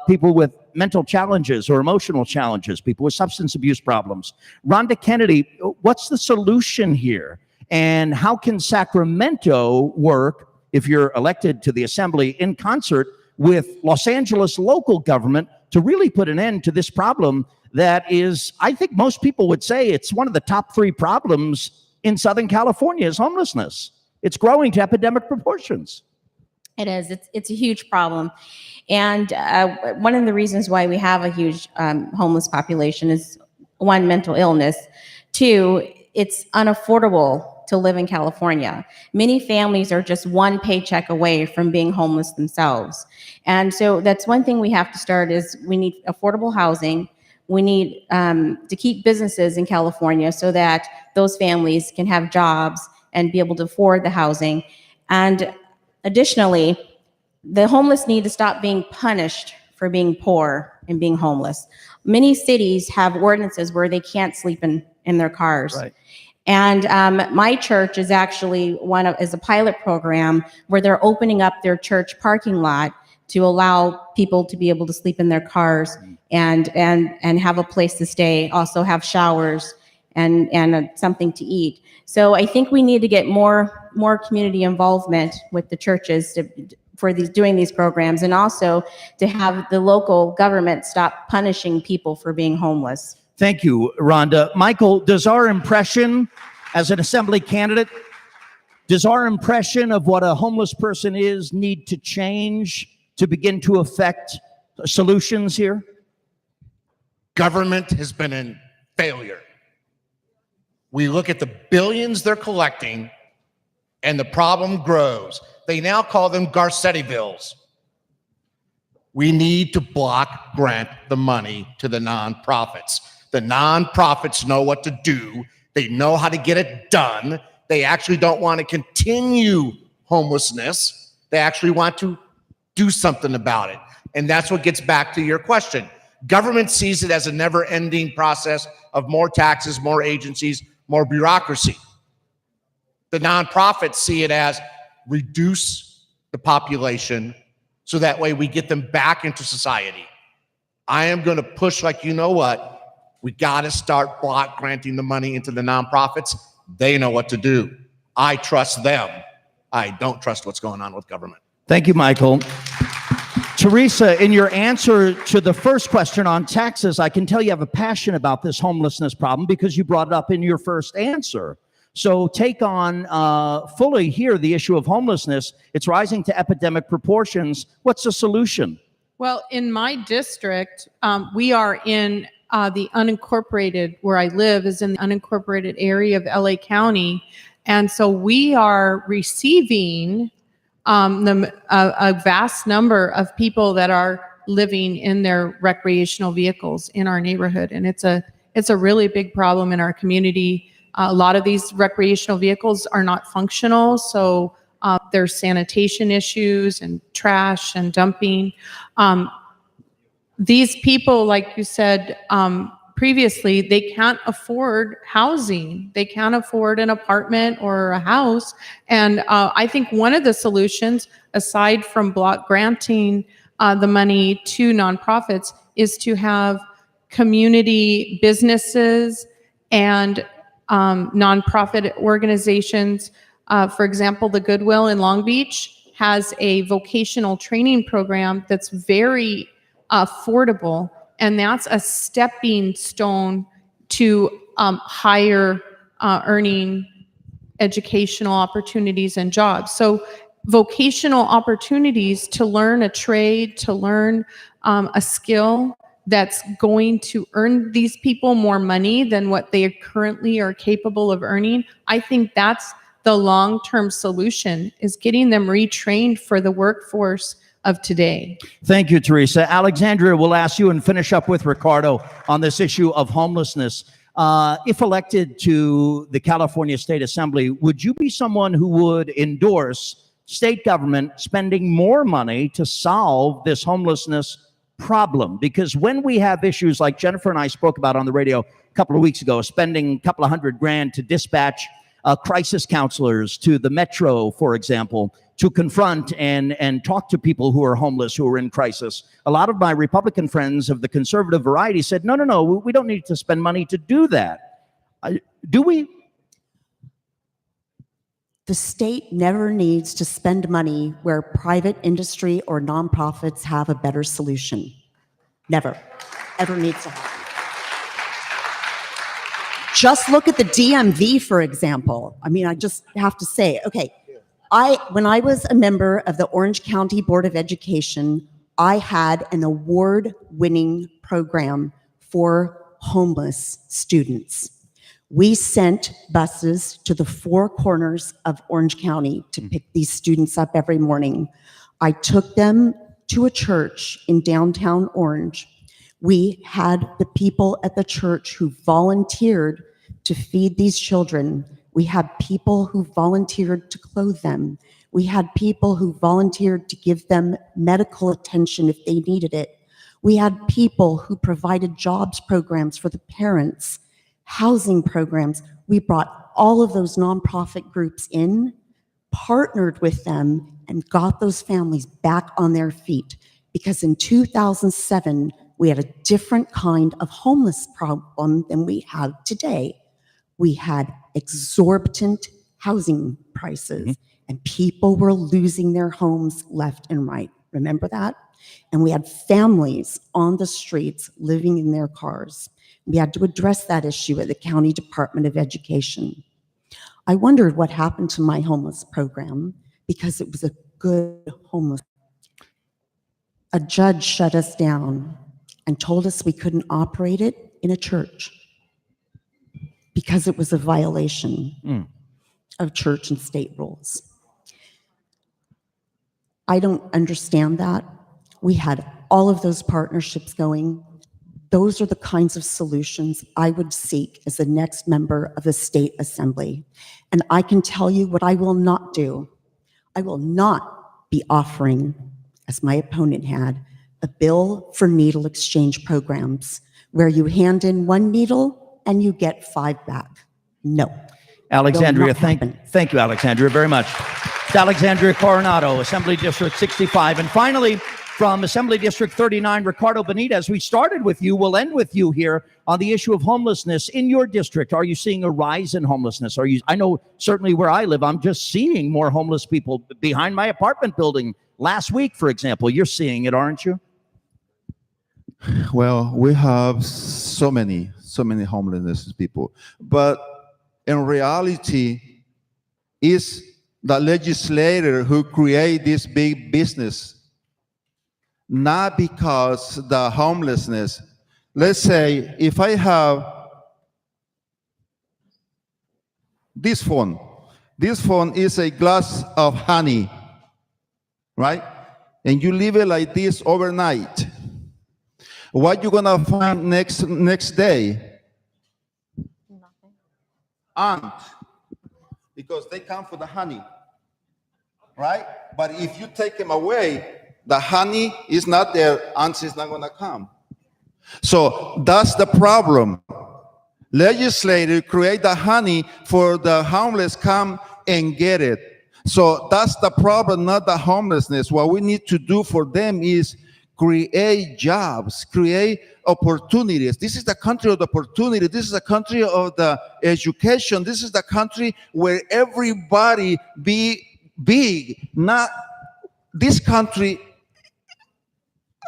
people with mental challenges or emotional challenges, people with substance abuse problems. Rhonda Kennedy, what's the solution here? And how can Sacramento work, if you're elected to the assembly, in concert with Los Angeles local government to really put an end to this problem that is, I think most people would say, it's one of the top 3 problems in Southern California is homelessness. It's growing to epidemic proportions. It is. It's a huge problem. And one of the reasons why we have a huge homeless population is, 1, mental illness. 2, it's unaffordable to live in California. Many families are just 1 paycheck away from being homeless themselves. And so that's one thing we have to start is we need affordable housing. We need to keep businesses in California so that those families can have jobs and be able to afford the housing. And additionally, the homeless need to stop being punished for being poor and being homeless. Many cities have ordinances where they can't sleep in their cars. Right. And my church is actually is a pilot program where they're opening up their church parking lot to allow people to be able to sleep in their cars and have a place to stay, also have showers and something to eat. So I think we need to get more community involvement with the churches for doing these programs, and also to have the local government stop punishing people for being homeless. Thank you, Rhonda. Michael, does our impression as an assembly candidate, does our impression of what a homeless person is need to change to begin to affect solutions here? Government has been in failure. We look at the billions they're collecting, and the problem grows. They now call them Garcetti bills. We need to block grant the money to the nonprofits. The nonprofits know what to do. They know how to get it done. They actually don't want to continue homelessness. They actually want to do something about it. And that's what gets back to your question. Government sees it as a never-ending process of more taxes, more agencies, more bureaucracy. The nonprofits see it as reduce the population so that way we get them back into society. I am going to push like you know what. We got to start block granting the money into the nonprofits. They know what to do. I trust them. I don't trust what's going on with government. Thank you, Michael. Teresa, in your answer to the first question on taxes, I can tell you have a passion about this homelessness problem because you brought it up in your first answer. So take on fully here the issue of homelessness. It's rising to epidemic proportions. What's the solution? Well, in my district, we are in the unincorporated, where I live is in the unincorporated area of LA County. And so we are receiving a vast number of people that are living in their recreational vehicles in our neighborhood. And it's a really big problem in our community. A lot of these recreational vehicles are not functional. So there's sanitation issues and trash and dumping. These people, like you said previously, they can't afford housing. They can't afford an apartment or a house. And I think one of the solutions, aside from block granting the money to nonprofits, is to have community businesses and nonprofit organizations. For example, the Goodwill in Long Beach has a vocational training program that's very affordable, and that's a stepping stone to higher earning educational opportunities and jobs. So vocational opportunities to learn a trade, to learn a skill that's going to earn these people more money than what they currently are capable of earning. I think that's the long-term solution, is getting them retrained for the workforce of today. Thank you, Teresa. Alexandria, we'll ask you and finish up with Ricardo on this issue of homelessness. If elected to the California State Assembly, would you be someone who would endorse state government spending more money to solve this homelessness problem? Because when we have issues like Jennifer and I spoke about on the radio a couple of weeks ago, spending a couple of $100,000 to dispatch crisis counselors to the metro, for example, to confront and talk to people who are homeless, who are in crisis. A lot of my Republican friends of the conservative variety said, no, we don't need to spend money to do that. Do we? The state never needs to spend money where private industry or nonprofits have a better solution. Never, ever needs to happen. Just look at the DMV, for example. I mean, I just have to say, okay, when I was a member of the Orange County Board of Education, I had an award-winning program for homeless students. We sent buses to the four corners of Orange County to pick these students up every morning. I took them to a church in downtown Orange. We had the people at the church who volunteered to feed these children. We had people who volunteered to clothe them. We had people who volunteered to give them medical attention if they needed it. We had people who provided jobs programs for the parents, housing programs. We brought all of those nonprofit groups in, partnered with them, and got those families back on their feet. Because in 2007, we had a different kind of homeless problem than we have today. We had exorbitant housing prices, and people were losing their homes left and right. Remember that? And we had families on the streets living in their cars. We had to address that issue at the County Department of Education. I wondered what happened to my homeless program because it was a good homeless. A judge shut us down and told us we couldn't operate it in a church because it was a violation of church and state rules. I don't understand that. We had all of those partnerships going. Those are the kinds of solutions I would seek as the next member of the state assembly. And I can tell you what I will not do. I will not be offering, as my opponent had, a bill for needle exchange programs where you hand in one needle and you get 5 back. No. Alexandria, thank you, Alexandria, very much. It's Alexandria Coronado, Assembly District 65. And finally, from Assembly District 39, Ricardo Benitez, we started with you, we'll end with you here on the issue of homelessness in your district. Are you seeing a rise in homelessness? I know certainly where I live, I'm just seeing more homeless people behind my apartment building last week, for example. You're seeing it, aren't you? Well, we have so many homeless people, but in reality, is the legislator who create this big business, not because the homelessness. Let's say if I have this phone is a glass of honey, right? And you leave it like this overnight. What you gonna find next day? Nothing. Ant, because they come for the honey, right? But if you take them away, the honey is not there, ants is not gonna come. So that's the problem. Legislators create the honey for the homeless come and get it. So that's the problem, not the homelessness. What we need to do for them is create jobs, create opportunities. This is the country of the opportunity. This is the country of the education. This is the country where everybody be big. Not this country,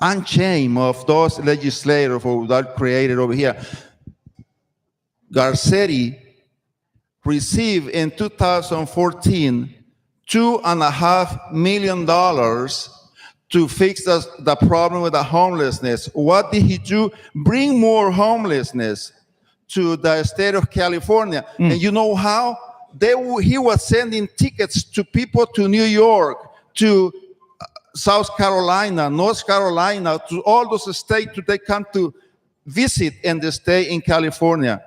unchained of those legislators who are created over here. Garcetti received in 2014 $2.5 million to fix the problem with the homelessness. What did he do? Bring more homelessness to the state of California. And you know how? He was sending tickets to people to New York, to South Carolina, North Carolina, to all those states they come to visit and they stay in California.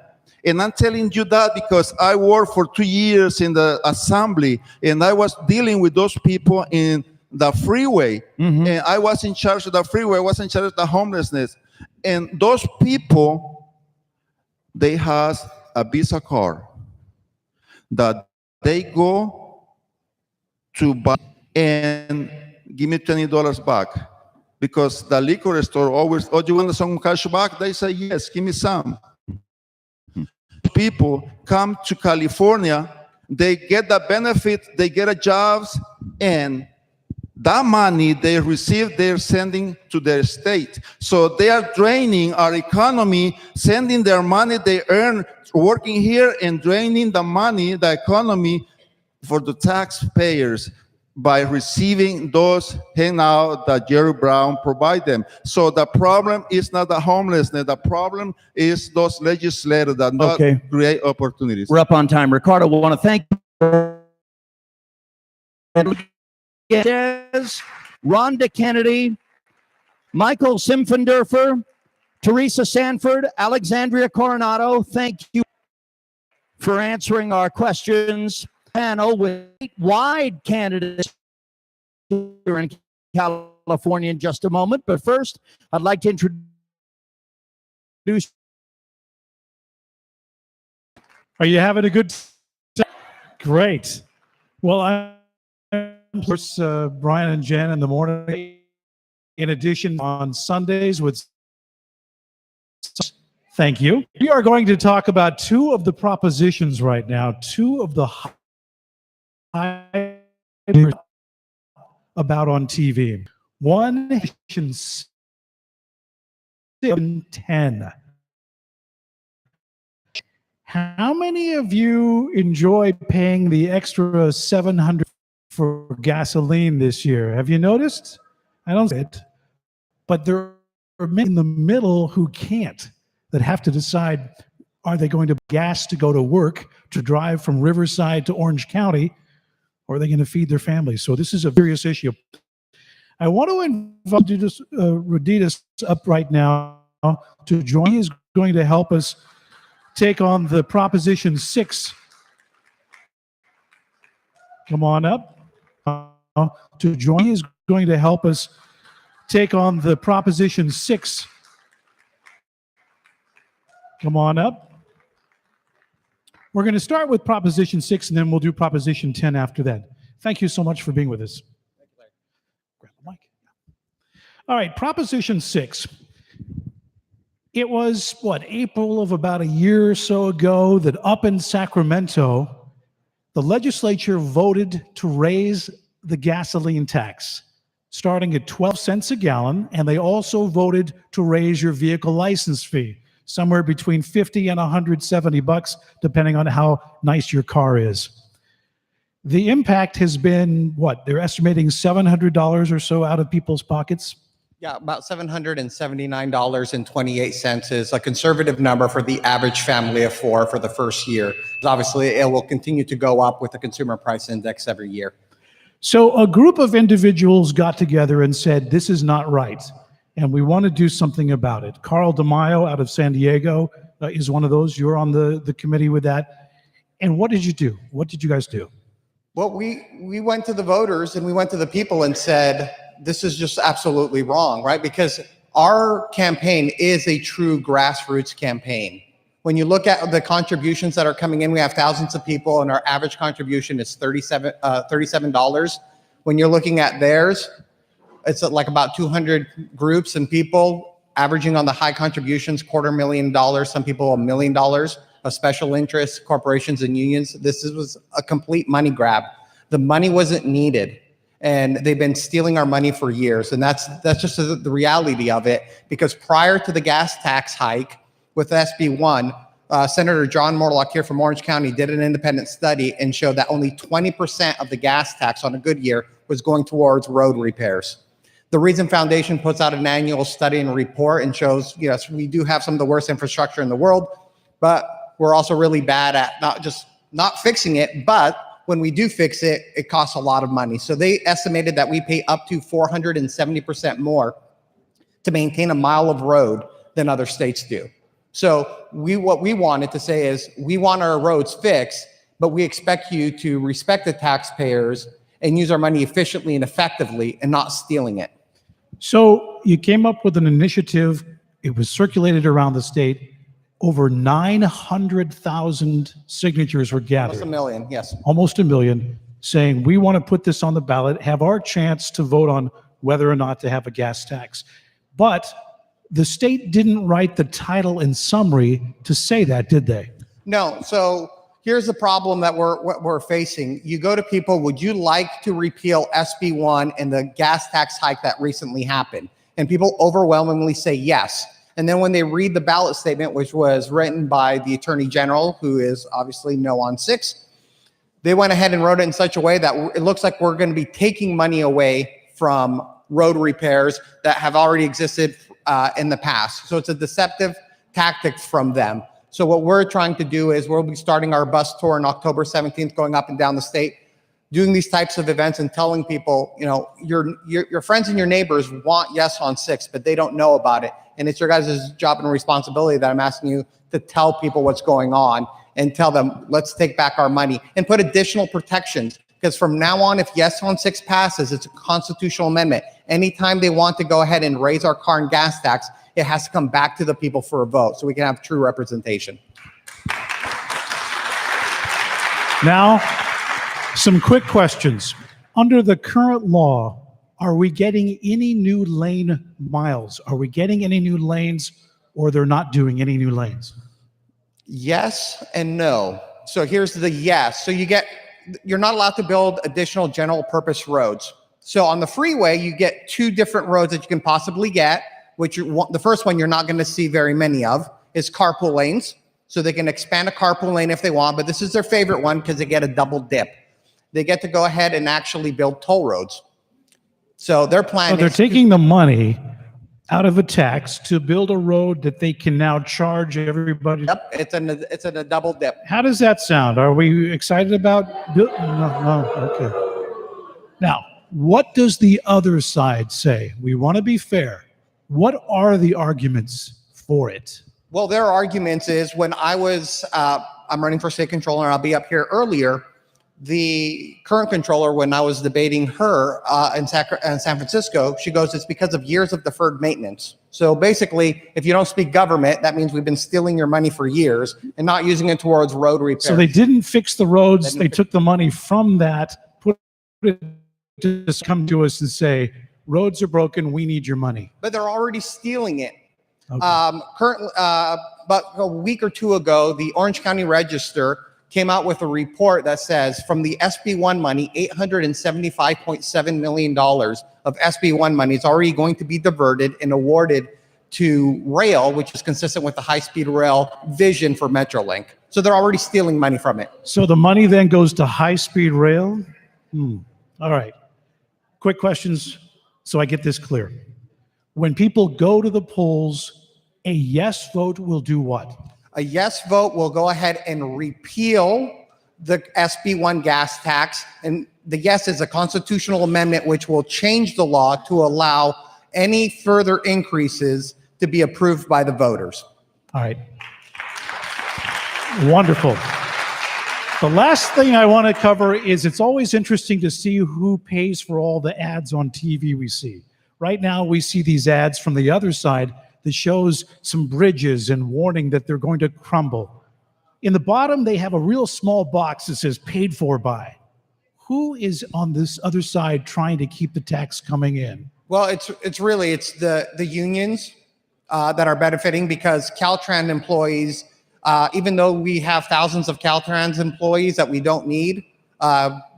And I'm telling you that because I worked for 2 years in the assembly and I was dealing with those people in the freeway. And I was in charge of the freeway, I was in charge of the homelessness. And those people, they have a Visa card that they go to buy and give me $20 back. Because the liquor store always, oh, do you want some cash back? They say, yes, give me some. People come to California, they get the benefit, they get a jobs, and that money they receive, they're sending to their state. So they are draining our economy, sending their money they earn working here and draining the money, the economy for the taxpayers by receiving those handout that Jerry Brown provide them. So the problem is not the homelessness. The problem is those legislators that not create opportunities. We're up on time. Ricardo, we want to thank you. Rhonda Kennedy, Michael Simpfendorfer, Teresa Sanford, Alexandria Coronado, thank you for answering our questions. Panel with wide candidates here in California in just a moment. But first, I'd like to introduce. Are you having a good time? Great. Well, I'm Brian and Jen in the morning. In addition, on Sundays with. Thank you. We are going to talk about two of the propositions right now, two of the about on TV. One, 710. How many of you enjoy paying the extra $700 for gasoline this year? Have you noticed? I don't see it, but there are many in the middle who can't, that have to decide, are they going to gas to go to work, to drive from Riverside to Orange County, or are they going to feed their families? So this is a serious issue. I want to invite Roditas up right now to join. He is going to help us take on the Proposition 6. Come on up. To join. He is going to help us take on the Proposition 6. Come on up. We're going to start with Proposition 6, and then we'll do Proposition 10 after that. Thank you so much for being with us. Grab the mic. All right, Proposition 6. It was, April of about a year or so ago that up in Sacramento, the legislature voted to raise the gasoline tax. starting at 12 cents a gallon, and they also voted to raise your vehicle license fee somewhere between 50 and 170 bucks, depending on how nice your car is. The impact has been what? They're estimating $700 or so out of people's pockets. Yeah, about $779.28 is a conservative number for the average family of four for the first year. Obviously, it will continue to go up with the consumer price index every year. So a group of individuals got together and said, this is not right, and we want to do something about it. Carl DeMaio out of San Diego is one of those. You're on the committee with that. And what did you do? What did you guys do? Well, we went to the voters and we went to the people and said, this is just absolutely wrong, right? Because our campaign is a true grassroots campaign. When you look at the contributions that are coming in, we have thousands of people and our average contribution is $37. When you're looking at theirs, it's like about 200 groups and people averaging on the high contributions, $250,000, some people $1 million of special interests, corporations and unions. This was a complete money grab. The money wasn't needed. And they've been stealing our money for years. And that's just the reality of it. Because prior to the gas tax hike with SB1, Senator John Morlock here from Orange County did an independent study and showed that only 20% of the gas tax on a good year was going towards road repairs. The Reason Foundation puts out an annual study and report and shows, yes, we do have some of the worst infrastructure in the world, but we're also really bad at not fixing it, but when we do fix it, it costs a lot of money. So they estimated that we pay up to 470% more to maintain a mile of road than other states do. So what we wanted to say is we want our roads fixed, but we expect you to respect the taxpayers and use our money efficiently and effectively and not stealing it. So you came up with an initiative. It was circulated around the state. Over 900,000 signatures were gathered. Almost a million, yes. Almost a million, saying we want to put this on the ballot, have our chance to vote on whether or not to have a gas tax. But the state didn't write the title and summary to say that, did they? No. So here's the problem that we're facing. You go to people, would you like to repeal SB1 and the gas tax hike that recently happened? And people overwhelmingly say yes. And then when they read the ballot statement, which was written by the Attorney General, who is obviously no on 6, they went ahead and wrote it in such a way that it looks like we're going to be taking money away from road repairs that have already existed in the past. So it's a deceptive tactic from them. So what we're trying to do is we'll be starting our bus tour on October 17th, going up and down the state, doing these types of events and telling people, your friends and your neighbors want yes on 6, but they don't know about it. And it's your guys' job and responsibility that I'm asking you to tell people what's going on and tell them, let's take back our money and put additional protections. Because from now on, if yes on 6 passes, it's a constitutional amendment. Anytime they want to go ahead and raise our car and gas tax, it has to come back to the people for a vote so we can have true representation. Now, some quick questions. Under the current law, are we getting any new lane miles? Are we getting any new lanes, or they're not doing any new lanes? Yes and no. So here's the yes. So you're not allowed to build additional general purpose roads. So on the freeway, you get 2 different roads that you can possibly get, which the first one you're not going to see very many of is carpool lanes. So they can expand a carpool lane if they want, but this is their favorite one because they get a double dip. They get to go ahead and actually build toll roads. So their plan so they're taking the money out of a tax to build a road that they can now charge everybody. Yep, it's in a double dip. How does that sound? Are we excited about? No, okay. Now, what does the other side say? We want to be fair. What are the arguments for it? Well, their arguments is when I'm running for state controller, and I'll be up here earlier. The current controller, when I was debating her in San Francisco, she goes, it's because of years of deferred maintenance. So basically, if you don't speak government, that means we've been stealing your money for years and not using it towards road repairs. So they didn't fix the roads. They took the money from that, put it to just come to us and say, roads are broken, we need your money. But they're already stealing it. Okay. Currently, about a week or 2 ago, the Orange County Register came out with a report that says from the SB1 money, $875.7 million of SB1 money is already going to be diverted and awarded to rail, which is consistent with the high-speed rail vision for Metrolink. So they're already stealing money from it. So the money then goes to high-speed rail? All right. Quick questions so I get this clear. When people go to the polls, a yes vote will do what? A yes vote will go ahead and repeal the SB1 gas tax. And the yes is a constitutional amendment which will change the law to allow any further increases to be approved by the voters. All right. Wonderful. The last thing I want to cover is it's always interesting to see who pays for all the ads on TV we see. Right now, we see these ads from the other side that shows some bridges and warning that they're going to crumble. In the bottom, they have a real small box that says paid for by. Who is on this other side trying to keep the tax coming in? Well, it's the unions that are benefiting, because Caltrans employees, even though we have thousands of Caltrans employees that we don't need,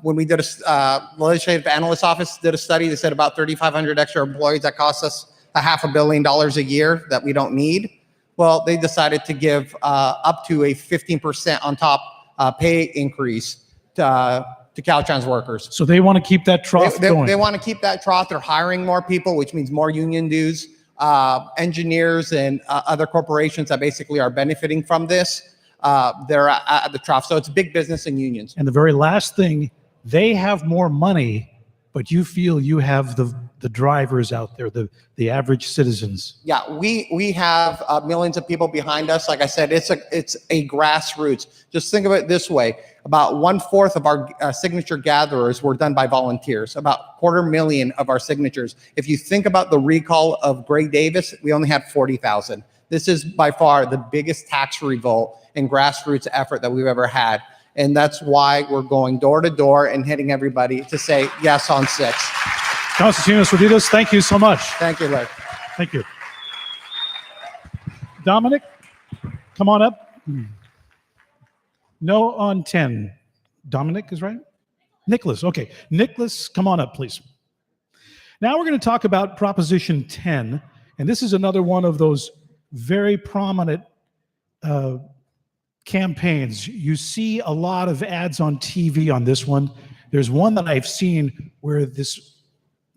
when we did a legislative analyst office did a study, they said about 3,500 extra employees that cost us $500 million a year that we don't need. Well, they decided to give up to a 15% on top pay increase to Caltrans workers. So they want to keep that trough going. They want to keep that trough. They're hiring more people, which means more union dues. Engineers and other corporations that basically are benefiting from this, they're at the trough. So it's big business and unions. And the very last thing, they have more money, but you feel you have the drivers out there, the average citizens. Yeah, we have millions of people behind us. Like I said, it's a grassroots. Just think of it this way: about 1/4 of our signature gatherers were done by volunteers. About 250,000 of our signatures. If you think about the recall of Gray Davis, we only had 40,000. This is by far the biggest tax revolt and grassroots effort that we've ever had. And that's why we're going door to door and hitting everybody to say yes on 6. Constantinos Rodriguez, thank you so much. Thank you, Larry. Thank you. Dominic, come on up. No on 10. Dominic is right? Nicholas, okay. Nicholas, come on up, please. Now we're going to talk about Proposition 10, and this is another one of those very prominent campaigns. You see a lot of ads on TV on this one. There's one that I've seen where this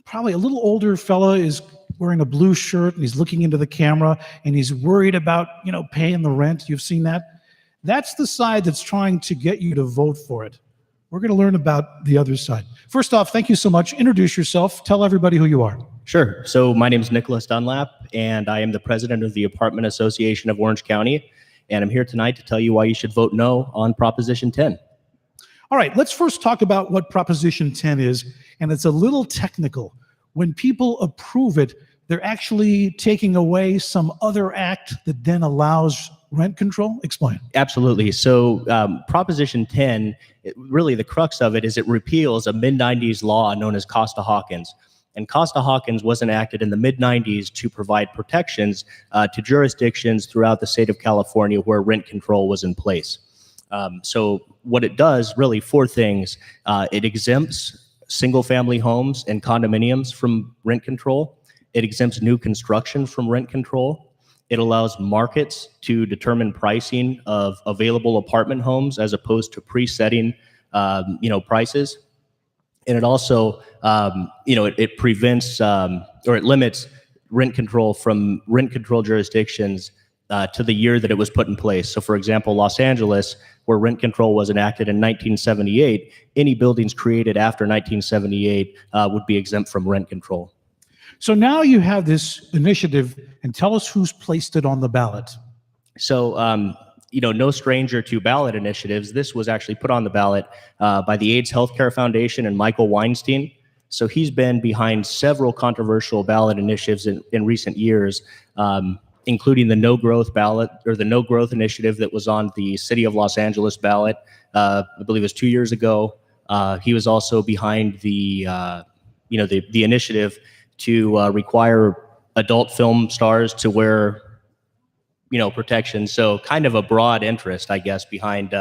probably a little older fella is wearing a blue shirt and he's looking into the camera and he's worried about, paying the rent. You've seen that? That's the side that's trying to get you to vote for it. We're going to learn about the other side. First off, thank you so much. Introduce yourself. Tell everybody who you are. Sure. So my name is Nicholas Dunlap, and I am the president of the Apartment Association of Orange County. And I'm here tonight to tell you why you should vote no on Proposition 10. All right, let's first talk about what Proposition 10 is, and it's a little technical. When people approve it, they're actually taking away some other act that then allows rent control. Explain. Absolutely. So Proposition 10, really the crux of it is it repeals a mid-90s law known as Costa-Hawkins. And Costa-Hawkins was enacted in the mid-90s to provide protections to jurisdictions throughout the state of California where rent control was in place. So what it does, really, 4 things. It exempts single-family homes and condominiums from rent control. It exempts new construction from rent control. It allows markets to determine pricing of available apartment homes as opposed to presetting, prices. And it also, it prevents or it limits rent control from rent control jurisdictions to the year that it was put in place. So, for example, Los Angeles, where rent control was enacted in 1978, any buildings created after 1978 would be exempt from rent control. So now you have this initiative, and tell us who's placed it on the ballot. So, no stranger to ballot initiatives. This was actually put on the ballot by the AIDS Healthcare Foundation and Michael Weinstein. So he's been behind several controversial ballot initiatives in recent years, including the no growth ballot or the no growth initiative that was on the City of Los Angeles ballot. I believe it was 2 years ago. He was also behind the initiative to require adult film stars to wear protection. So kind of a broad interest, I guess, behind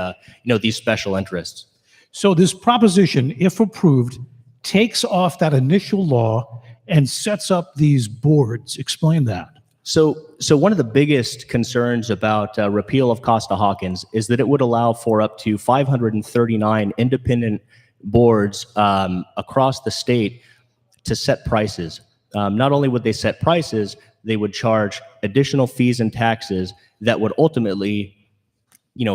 these special interests. So this proposition, if approved, takes off that initial law and sets up these boards. Explain that. So one of the biggest concerns about repeal of Costa-Hawkins is that it would allow for up to 539 independent boards across the state to set prices. Not only would they set prices, they would charge additional fees and taxes that would ultimately,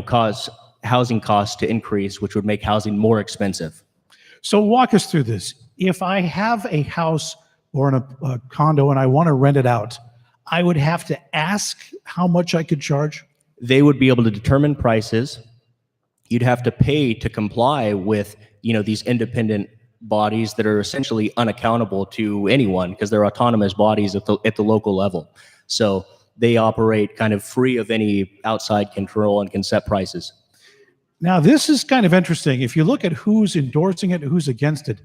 cause housing costs to increase, which would make housing more expensive. So walk us through this. If I have a house or a condo and I want to rent it out, I would have to ask how much I could charge? They would be able to determine prices. You'd have to pay to comply with, these independent bodies that are essentially unaccountable to anyone because they're autonomous bodies at the local level. So they operate kind of free of any outside control and can set prices. Now, this is kind of interesting. If you look at who's endorsing it and who's against it,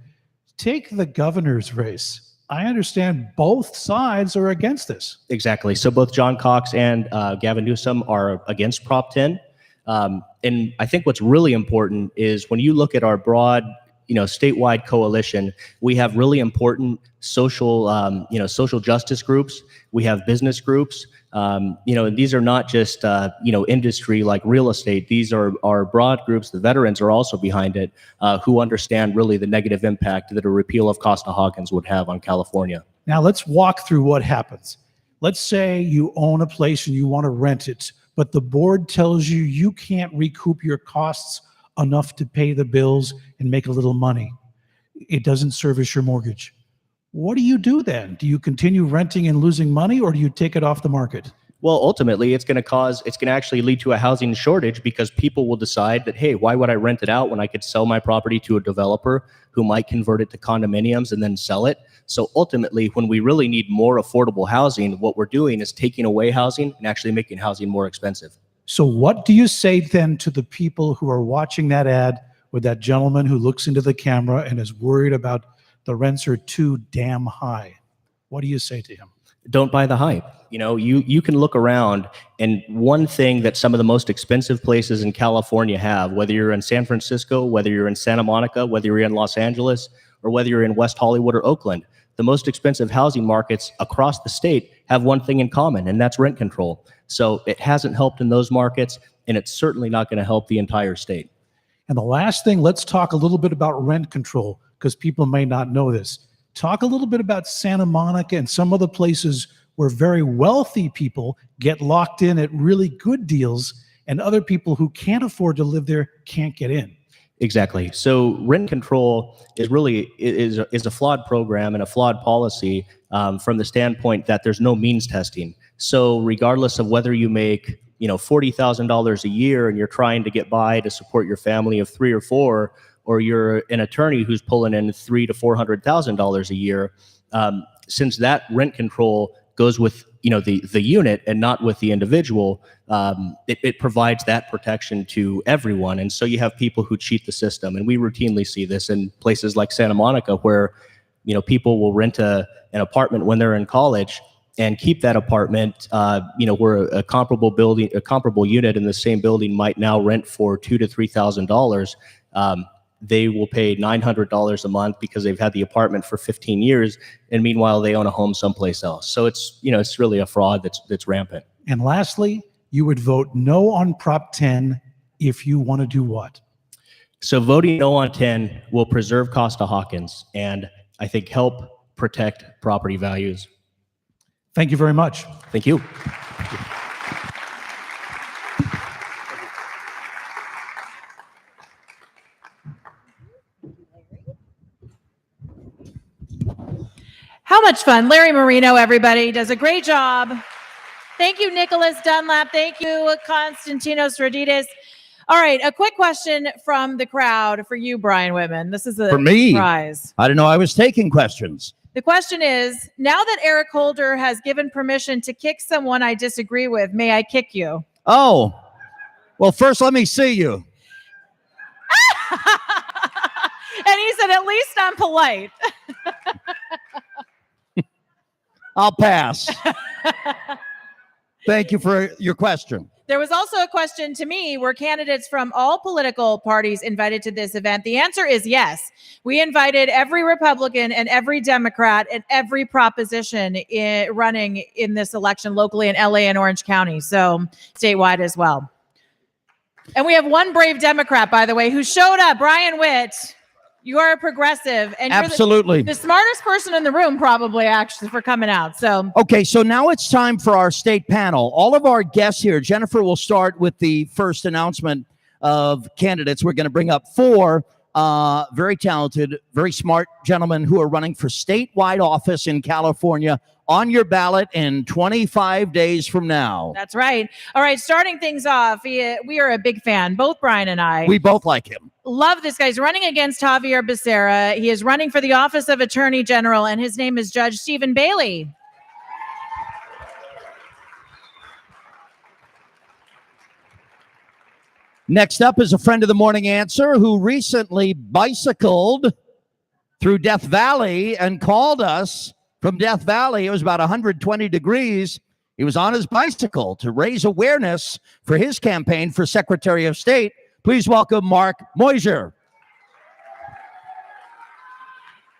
take the governor's race. I understand both sides are against this. Exactly. So both John Cox and Gavin Newsom are against Prop 10. And I think what's really important is when you look at our broad, statewide coalition, we have really important social justice groups. We have business groups. And these are not just, industry like real estate. These are broad groups. The veterans are also behind it, who understand really the negative impact that a repeal of Costa-Hawkins would have on California. Now let's walk through what happens. Let's say you own a place and you want to rent it, but the board tells you you can't recoup your costs enough to pay the bills and make a little money. It doesn't service your mortgage. What do you do then? Do you continue renting and losing money, or do you take it off the market? Well, ultimately, it's going to actually lead to a housing shortage because people will decide that, hey, why would I rent it out when I could sell my property to a developer who might convert it to condominiums and then sell it? So ultimately, when we really need more affordable housing, what we're doing is taking away housing and actually making housing more expensive. So what do you say then to the people who are watching that ad with that gentleman who looks into the camera and is worried about the rents are too damn high? What do you say to him? Don't buy the hype. You can look around, and one thing that some of the most expensive places in California have, whether you're in San Francisco, whether you're in Santa Monica, whether you're in Los Angeles, or whether you're in West Hollywood or Oakland, the most expensive housing markets across the state have one thing in common, and that's rent control. So it hasn't helped in those markets, and it's certainly not going to help the entire state. And the last thing, let's talk a little bit about rent control, because people may not know this. Talk a little bit about Santa Monica and some other places where very wealthy people get locked in at really good deals, and other people who can't afford to live there can't get in. Exactly. So rent control is really is a flawed program and a flawed policy from the standpoint that there's no means testing. So regardless of whether you make $40,000 a year and you're trying to get by to support your family of 3 or 4, or you're an attorney who's pulling in $300,000 to $400,000 a year, since that rent control goes with the unit and not with the individual, it provides that protection to everyone. And so you have people who cheat the system, and we routinely see this in places like Santa Monica, where people will rent an apartment when they're in college and keep that apartment, where a comparable unit in the same building might now rent for $2,000 to $3,000. They will pay $900 a month because they've had the apartment for 15 years, and meanwhile they own a home someplace else. So it's really a fraud that's rampant. And lastly, you would vote no on Prop 10 if you want to do what? So voting no on 10 will preserve Costa-Hawkins and I think help protect property values. Thank you very much. Thank you. How much fun. Larry Marino, everybody, does a great job. Thank you, Nicholas Dunlap. Thank you, Konstantinos Roditis. All right, a quick question from the crowd for you, Brian Whitman. This is a For me? surprise. I didn't know I was taking questions. The question is, now that Eric Holder has given permission to kick someone I disagree with, may I kick you? Oh, well, first let me see you. And he said, at least I'm polite. I'll pass. Thank you for your question. There was also a question to me, were candidates from all political parties invited to this event? The answer is yes. We invited every Republican and every Democrat and every proposition running in this election locally in LA and Orange County, so statewide as well. And we have one brave Democrat, by the way, who showed up, Brian Witt. You are a progressive, and Absolutely. you're the smartest person in the room, probably, actually, for coming out. So, okay, so now it's time for our state panel. All of our guests here, Jennifer will start with the first announcement of candidates. We're going to bring up four very talented, very smart gentlemen who are running for statewide office in California on your ballot in 25 days from now. that's right. All right, starting things off, we are a big fan, both Brian and I. We both like him. Love this guy. He's running against Javier Becerra. He is running for the office of Attorney General, and his name is Judge Stephen Bailey. Next up is a friend of the Morning Answer who recently bicycled through Death Valley and called us from Death Valley. It was about 120 degrees. He was on his bicycle to raise awareness for his campaign for Secretary of State. Please welcome Mark Moisier.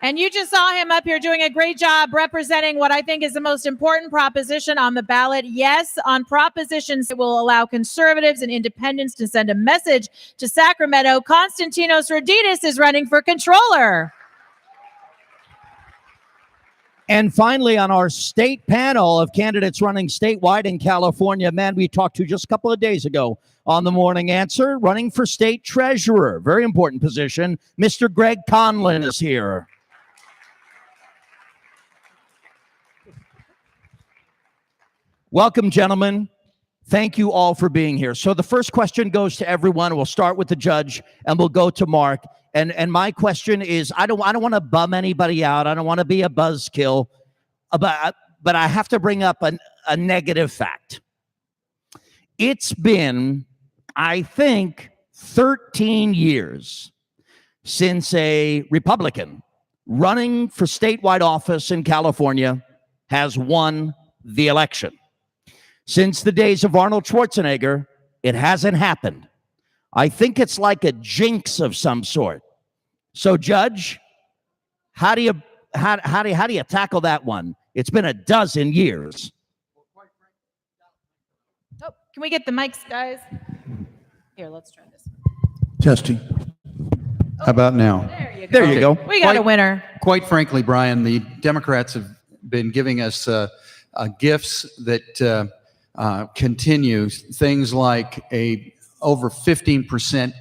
And you just saw him up here doing a great job representing what I think is the most important proposition on the ballot. Yes, on propositions that will allow conservatives and independents to send a message to Sacramento. Konstantinos Roditis is running for controller. And finally, on our state panel of candidates running statewide in California, man, we talked to just a couple of days ago on the Morning Answer, running for state treasurer, very important position. Mr. Greg Conlon is here. Welcome, gentlemen. Thank you all for being here. So the first question goes to everyone. We'll start with the judge, and we'll go to Mark. And my question is, I don't want to bum anybody out. I don't want to be a buzzkill, but I have to bring up a negative fact. It's been, I think, 13 years since a Republican running for statewide office in California has won the election. Since the days of Arnold Schwarzenegger, it hasn't happened. I think it's like a jinx of some sort. So, Judge, how do you tackle that one? It's been a dozen years. Oh, can we get the mics, guys? Here, let's try this. Testing. How about now? There you go. We got a winner. Quite frankly, Brian, the Democrats have been giving us gifts that continue, things like a over 15%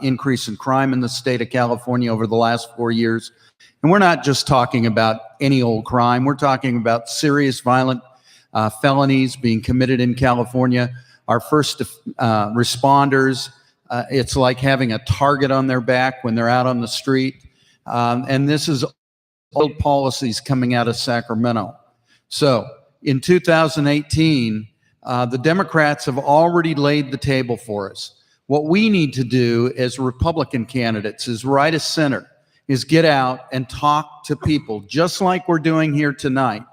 increase in crime in the state of California over the last 4 years. And we're not just talking about any old crime. We're talking about serious violent felonies being committed in California. Our first responders, it's like having a target on their back when they're out on the street. And this is old policies coming out of Sacramento. So in 2018, the Democrats have already laid the table for us. What we need to do as Republican candidates is right of center, is get out and talk to people, just like we're doing here tonight.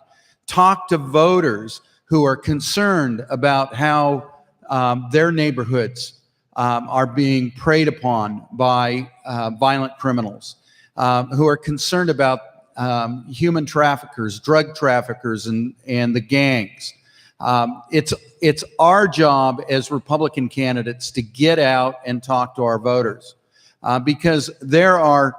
Talk to voters who are concerned about how their neighborhoods are being preyed upon by violent criminals, who are concerned about human traffickers, drug traffickers, and the gangs. It's our job as Republican candidates to get out and talk to our voters because there are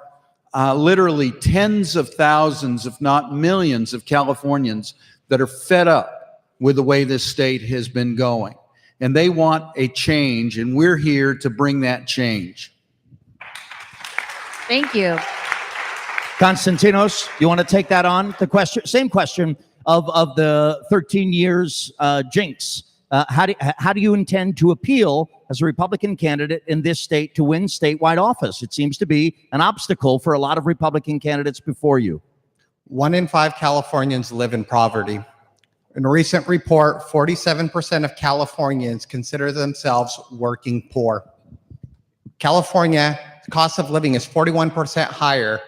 literally tens of thousands, if not millions, of Californians that are fed up with the way this state has been going. And they want a change, and we're here to bring that change. Thank you. Konstantinos, you want to take that on? The question, same question of the 13 years jinx. How do you intend to appeal as a Republican candidate in this state to win statewide office? It seems to be an obstacle for a lot of Republican candidates before you. 1 in 5 Californians live in poverty. In a recent report, 47% of Californians consider themselves working poor. California, the cost of living is 41% higher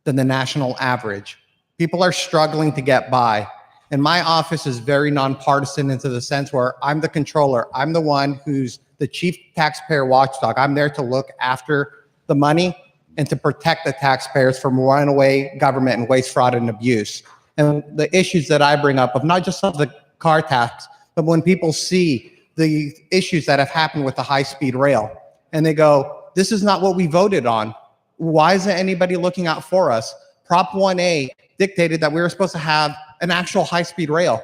than the national average. People are struggling to get by. And my office is very nonpartisan into the sense where I'm the controller. I'm the one who's the chief taxpayer watchdog. I'm there to look after the money and to protect the taxpayers from runaway government and waste, fraud, and abuse. And the issues that I bring up of not just of the car tax, but when people see the issues that have happened with the high-speed rail, and they go, this is not what we voted on. Why isn't anybody looking out for us? Prop 1A dictated that we were supposed to have an actual high-speed rail.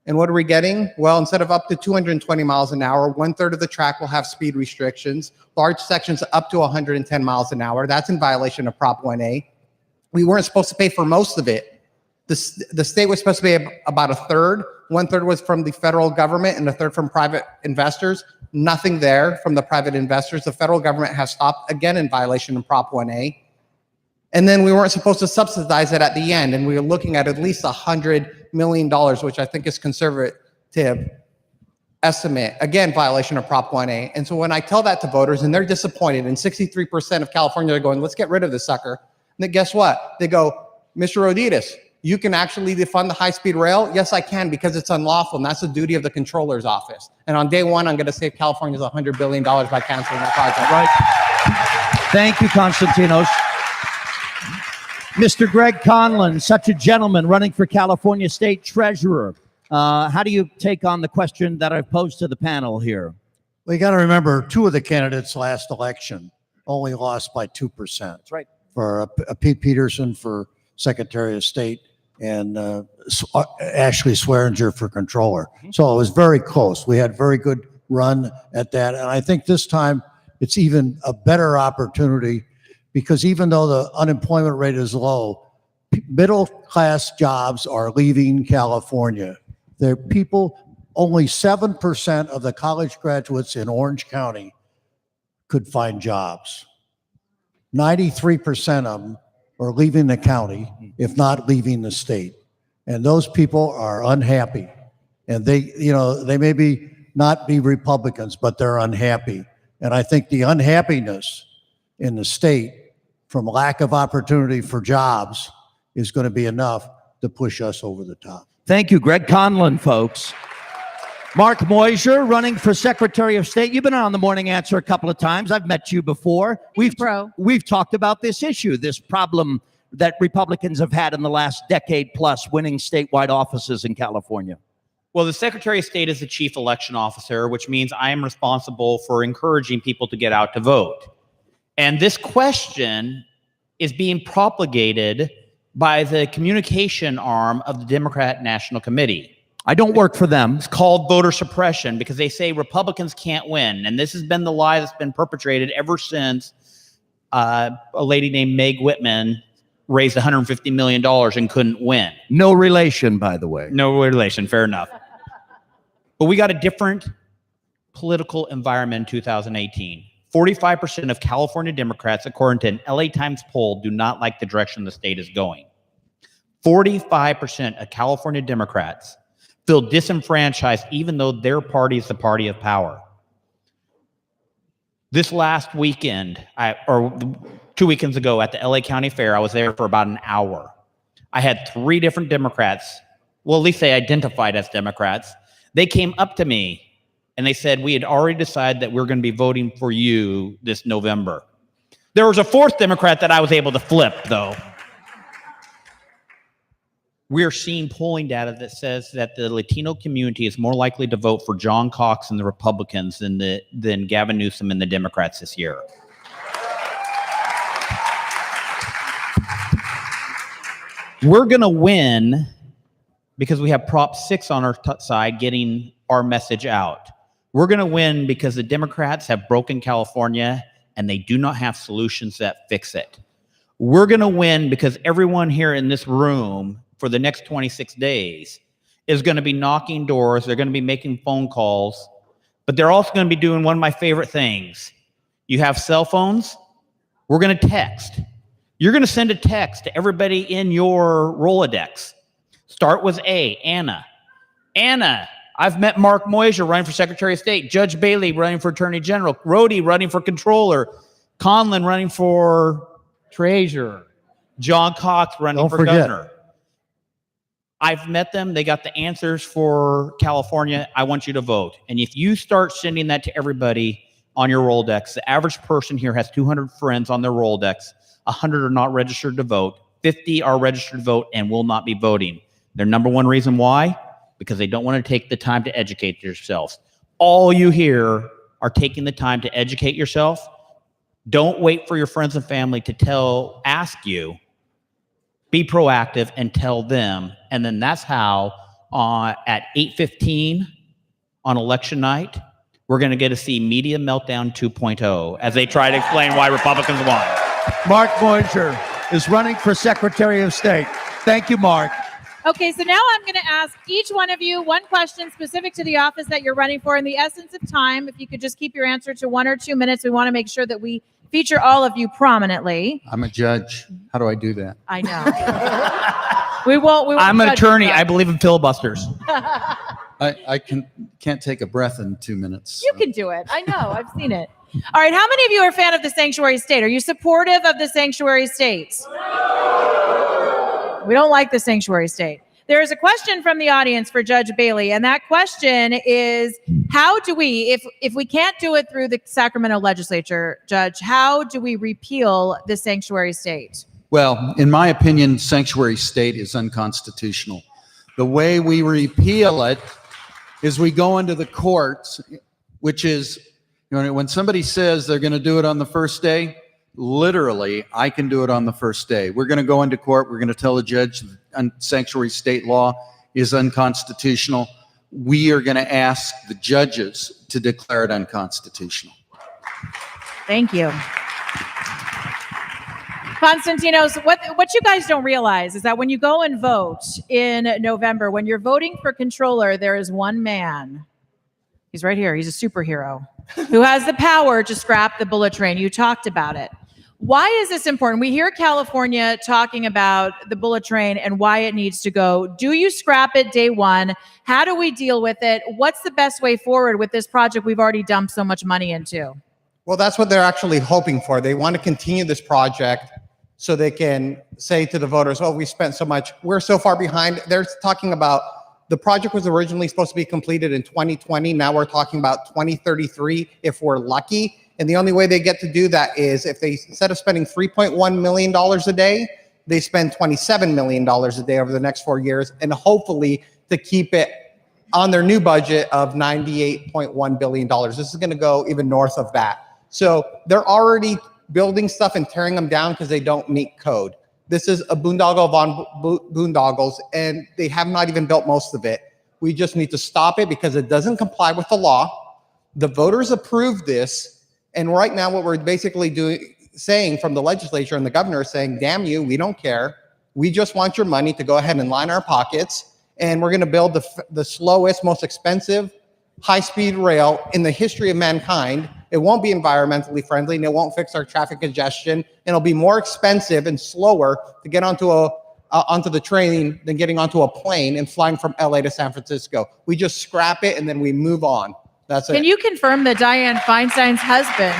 And what are we getting? Well, instead of up to 220 miles an hour, 1/3 of the track will have speed restrictions, large sections up to 110 miles an hour. That's in violation of Prop 1A. We weren't supposed to pay for most of it. The state was supposed to pay about a third. 1/3 was from the federal government and a third from private investors. Nothing there from the private investors. The federal government has stopped, again in violation of Prop 1A. And then we weren't supposed to subsidize it at the end. And we were looking at least $100 million, which I think is conservative estimate. Again, violation of Prop 1A. And so when I tell that to voters and they're disappointed, and 63% of California are going, let's get rid of this sucker. And then guess what? They go, Mr. Roditas, you can actually defund the high-speed rail? Yes, I can, because it's unlawful, and that's the duty of the controller's office. And on day one, I'm going to save Californians $100 billion by canceling that project. Right. Thank you, Konstantinos. Mr. Greg Conlon, such a gentleman, running for California State Treasurer. How do you take on the question that I've posed to the panel here? Well, you got to remember, two of the candidates last election only lost by 2%. That's right. For Pete Peterson for Secretary of State and Ashley Swearinger for Controller. So it was very close. We had very good run at that. And I think this time it's even a better opportunity, because even though the unemployment rate is low, middle-class jobs are leaving California. There are people, only 7% of the college graduates in Orange County could find jobs. 93% of them are leaving the county, if not leaving the state. And those people are unhappy. And they maybe not be Republicans, but they're unhappy. And I think the unhappiness in the state from lack of opportunity for jobs is going to be enough to push us over the top. Thank you, Greg Conlon, folks. Mark Moyser, running for Secretary of State. You've been on the Morning Answer a couple of times. I've met you before. We've talked about this issue, this problem that Republicans have had in the last decade plus, winning statewide offices in California. Well, the Secretary of State is the chief election officer, which means I am responsible for encouraging people to get out to vote. And this question is being propagated by the communication arm of the Democrat National Committee. I don't work for them. It's called voter suppression, because they say Republicans can't win. And this has been the lie that's been perpetrated ever since a lady named Meg Whitman raised $150 million and couldn't win. No relation, by the way. No relation, fair enough. But we got a different political environment in 2018. 45% of California Democrats, according to an LA Times poll, do not like the direction the state is going. 45% of California Democrats feel disenfranchised, even though their party is the party of power. This last weekend, or 2 weekends ago at the LA County Fair, I was there for about an hour. I had 3 different Democrats, well, at least they identified as Democrats. They came up to me and they said, we had already decided that we're going to be voting for you this November. There was a 4th Democrat that I was able to flip, though. We're seeing polling data that says that the Latino community is more likely to vote for John Cox and the Republicans than Gavin Newsom and the Democrats this year. We're going to win because we have Prop 6 on our side getting our message out. We're going to win because the Democrats have broken California and they do not have solutions that fix it. We're going to win because everyone here in this room for the next 26 days is going to be knocking doors. They're going to be making phone calls, but they're also going to be doing one of my favorite things. You have cell phones. We're going to text. You're going to send a text to everybody in your Rolodex. Start with A, Anna. Anna, I've met Mark Moyser running for Secretary of State, Judge Bailey running for Attorney General, Rody running for Controller, Conlon running for Treasurer, John Cox running for Governor. I've met them. They got the answers for California. I want you to vote. And if you start sending that to everybody on your Rolodex, the average person here has 200 friends on their Rolodex. 100 are not registered to vote. 50 are registered to vote and will not be voting. Their number one reason why? Because they don't want to take the time to educate yourselves. All you here are taking the time to educate yourself. Don't wait for your friends and family to ask you. Be proactive and tell them. And then that's how at 8:15 on election night, we're going to get to see Media Meltdown 2.0 as they try to explain why Republicans won. Mark Moisher is running for Secretary of State. Thank you, Mark. Okay, so now I'm going to ask each one of you one question specific to the office that you're running for. In the essence of time, if you could just keep your answer to 1 or 2 minutes, we want to make sure that we feature all of you prominently. I'm a judge. How do I do that? I know. we won't I'm an judge attorney. you. I believe in filibusters. I can't take a breath in 2 minutes. You can do it. I know. I've seen it. All right. How many of you are a fan of the sanctuary state? Are you supportive of the sanctuary states? We don't like the sanctuary state. There is a question from the audience for Judge Bailey, and that question is, how do we, if we can't do it through the Sacramento legislature, Judge, how do we repeal the sanctuary state? Well, in my opinion, sanctuary state is unconstitutional. The way we repeal it is we go into the courts, which is, when somebody says they're going to do it on the first day, literally, I can do it on the first day. We're going to go into court. We're going to tell the judge sanctuary state law is unconstitutional. We are going to ask the judges to declare it unconstitutional. Thank you. Constantinos, what you guys don't realize is that when you go and vote in November, when you're voting for controller, there is one man. He's right here. He's a superhero who has the power to scrap the bullet train. You talked about it. Why is this important? We hear California talking about the bullet train and why it needs to go. Do you scrap it day one? How do we deal with it? What's the best way forward with this project we've already dumped so much money into? Well, that's what they're actually hoping for. They want to continue this project so they can say to the voters, oh, we spent so much. We're so far behind. They're talking about the project was originally supposed to be completed in 2020. Now we're talking about 2033 if we're lucky. And the only way they get to do that is if they, instead of spending $3.1 million a day, they spend $27 million a day over the next 4 years, and hopefully to keep it on their new budget of $98.1 billion. This is going to go even north of that. So they're already building stuff and tearing them down because they don't meet code. This is a boondoggle of boondoggles, and they have not even built most of it. We just need to stop it because it doesn't comply with the law. The voters approved this. And right now, what we're basically saying from the legislature and the governor is saying, damn you, we don't care. We just want your money to go ahead and line our pockets. And we're going to build the slowest, most expensive high-speed rail in the history of mankind. It won't be environmentally friendly, and it won't fix our traffic congestion. And it'll be more expensive and slower to get onto the train than getting onto a plane and flying from LA to San Francisco. We just scrap it and then we move on. That's it. Can you confirm that Dianne Feinstein's husband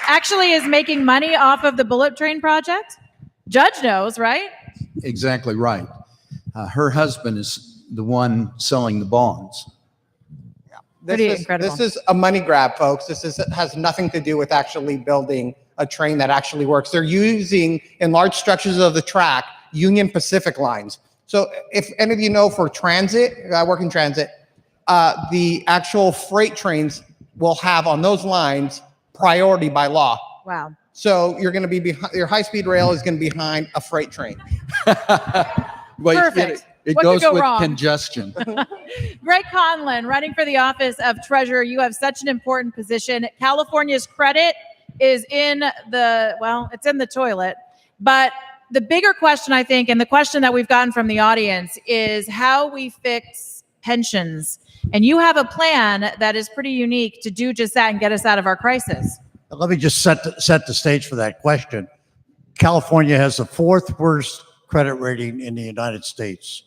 actually is making money off of the bullet train project? Judge knows, right? Exactly right. Her husband is the one selling the bonds. This is a money grab, folks. Has nothing to do with actually building a train that actually works. They're using, in large stretches of the track, Union Pacific lines. So if any of you know, for transit, I work in transit, the actual freight trains will have on those lines priority by law. Wow. So you're going to be behind, your high-speed rail is going to be behind a freight train. Perfect. It What goes could go with wrong? Congestion. Greg Conlon, running for the office of treasurer. You have such an important position. California's credit is in it's in the toilet. But the bigger question, I think, and the question that we've gotten from the audience is how we fix pensions. And you have a plan that is pretty unique to do just that and get us out of our crisis. Let me just set the stage for that question. California has the fourth worst credit rating in the United States.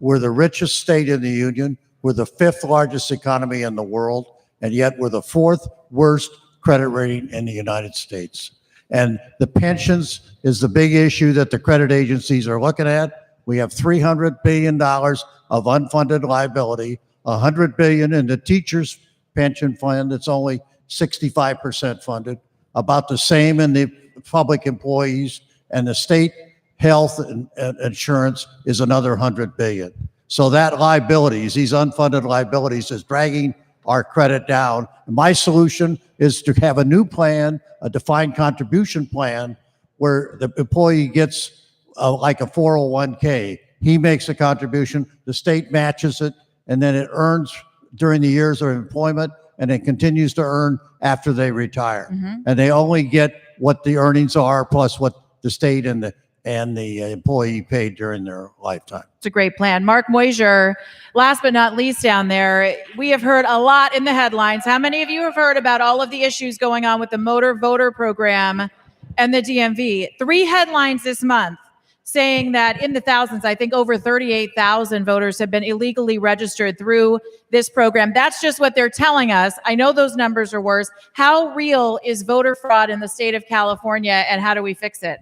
We're the richest state in the union. We're the fifth largest economy in the world, and yet we're the fourth worst credit rating in the United States. And the pensions is the big issue that the credit agencies are looking at. We have $300 billion of unfunded liability, $100 billion in the teachers' pension fund that's only 65% funded, about the same in the public employees, and the state health and insurance is another $100 billion. So that liabilities, these unfunded liabilities, is dragging our credit down. My solution is to have a new plan, a defined contribution plan, where the employee gets like a 401k. He makes a contribution, the state matches it, and then it earns during the years of employment, and it continues to earn after they retire. And they only get what the earnings are plus what the state and the employee paid during their lifetime. It's a great plan. Mark Moisier, last but not least down there, we have heard a lot in the headlines. How many of you have heard about all of the issues going on with the motor voter program and the DMV? 3 headlines this month saying that in the thousands, I think over 38,000 voters have been illegally registered through this program. That's just what they're telling us. I know those numbers are worse. How real is voter fraud in the state of California, and how do we fix it?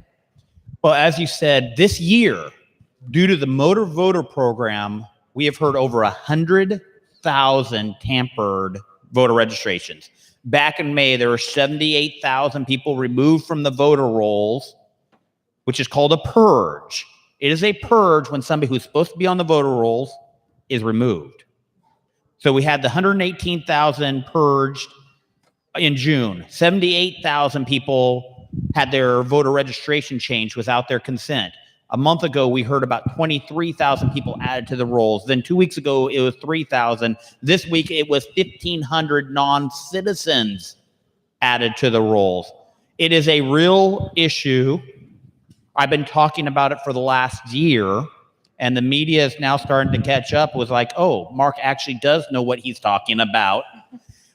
Well, as you said, this year, due to the motor voter program, we have heard over 100,000 tampered voter registrations. Back in May, there were 78,000 people removed from the voter rolls, which is called a purge. It is a purge when somebody who's supposed to be on the voter rolls is removed. So we had the 118,000 purged in June. 78,000 people had their voter registration changed without their consent. A month ago, we heard about 23,000 people added to the rolls. Then 2 weeks ago, it was 3,000. This week, it was 1,500 non-citizens added to the rolls. It is a real issue. I've been talking about it for the last year, and the media is now starting to catch up with like, oh, Mark actually does know what he's talking about.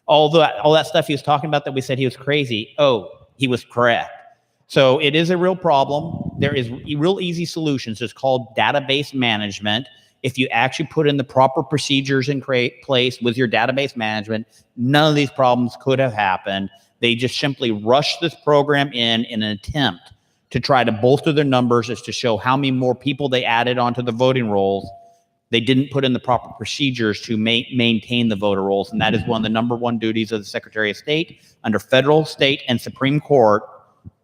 All that stuff he was talking about that we said he was crazy, oh, he was correct. So it is a real problem. There is real easy solutions. It's called database management. If you actually put in the proper procedures in place with your database management, none of these problems could have happened. They just simply rushed this program in an attempt to try to bolster their numbers, as to show how many more people they added onto the voting rolls. They didn't put in the proper procedures to maintain the voter rolls, and that is one of the #1 duties of the Secretary of State under federal, state, and Supreme Court,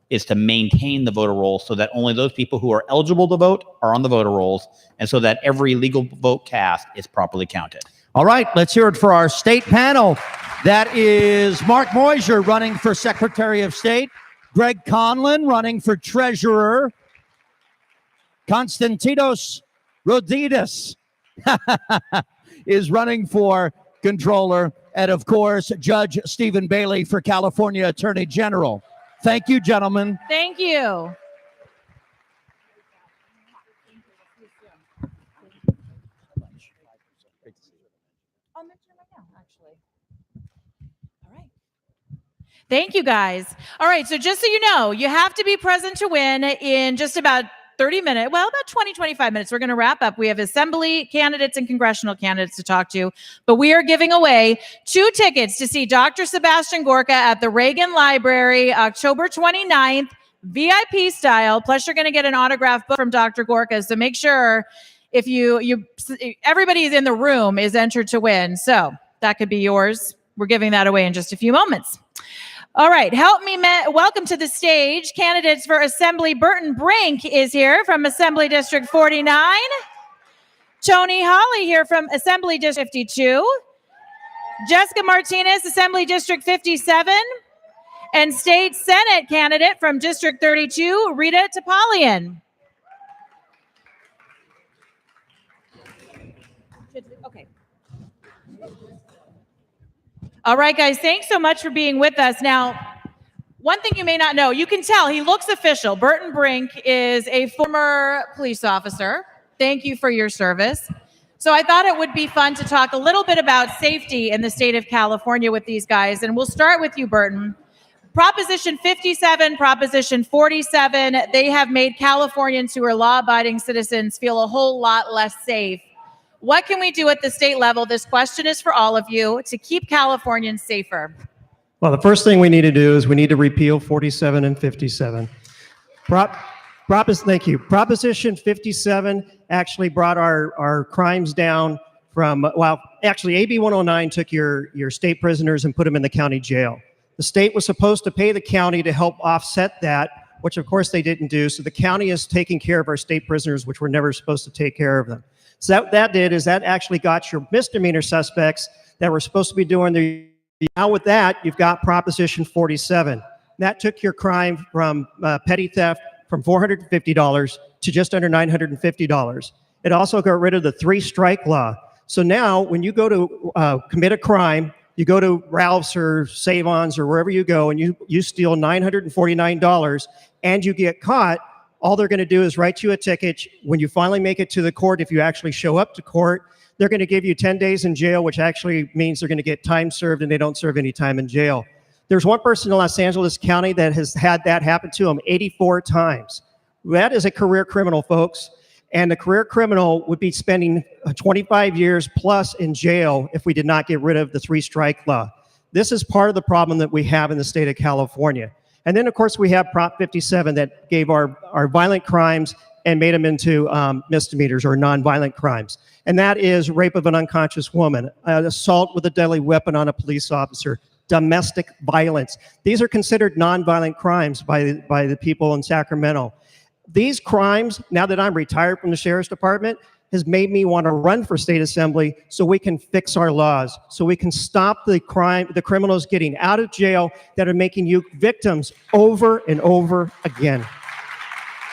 is to maintain the voter rolls so that only those people who are eligible to vote are on the voter rolls, and so that every legal vote cast is properly counted. All right, let's hear it for our state panel. That is Mark Moisier running for Secretary of State, Greg Conlon running for Treasurer, Konstantinos Rodidas is running for Controller, and of course, Judge Stephen Bailey for California Attorney General. Thank you, gentlemen. Thank you. Thank you, guys. All right, so just so you know, you have to be present to win in just about 30 minutes, well, about 20, 25 minutes. We're going to wrap up. We have assembly candidates and congressional candidates to talk to, but we are giving away 2 tickets to see Dr. Sebastian Gorka at the Reagan Library, October 29th, VIP style. Plus, you're going to get an autographed book from Dr. Gorka. So make sure if everybody in the room is entered to win. So that could be yours. We're giving that away in just a few moments. All right, help me welcome to the stage candidates for Assembly. Burton Brink is here from Assembly District 49. Tony Hawley here from Assembly District 52. Jessica Martinez, Assembly District 57. And State Senate candidate from District 32, Rita Topalian. Okay. All right, guys, thanks so much for being with us. Now, one thing you may not know, you can tell he looks official. Burton Brink is a former police officer. Thank you for your service. So I thought it would be fun to talk a little bit about safety in the state of California with these guys. And we'll start with you, Burton. Proposition 57, Proposition 47, they have made Californians who are law-abiding citizens feel a whole lot less safe. What can we do at the state level? This question is for all of you to keep Californians safer. Well, the first thing we need to do is we need to repeal 47 and 57. Thank you. Proposition 57 actually brought our crimes down from, well, actually AB 109 took your state prisoners and put them in the county jail. The state was supposed to pay the county to help offset that, which of course they didn't do. So the county is taking care of our state prisoners, which were never supposed to take care of them. So that actually got your misdemeanor suspects that were supposed to be doing their, now with that, you've got Proposition 47. That took your crime from petty theft from $450 to just under $950. It also got rid of the 3-strike law. So now when you go to commit a crime, you go to Ralph's or Save-Ons or wherever you go and you steal $949 and you get caught, all they're going to do is write you a ticket. When you finally make it to the court, if you actually show up to court, they're going to give you 10 days in jail, which actually means they're going to get time served and they don't serve any time in jail. There's one person in Los Angeles County that has had that happen to him 84 times. That is a career criminal, folks. And the career criminal would be spending 25 years plus in jail if we did not get rid of the 3-strike law. This is part of the problem that we have in the state of California. And then, of course, we have Prop 57 that gave our violent crimes and made them into misdemeanors or nonviolent crimes. And that is rape of an unconscious woman, assault with a deadly weapon on a police officer, domestic violence. These are considered nonviolent crimes by the people in Sacramento. These crimes, now that I'm retired from the sheriff's department, has made me want to run for state assembly so we can fix our laws, so we can stop the criminals getting out of jail that are making you victims over and over again.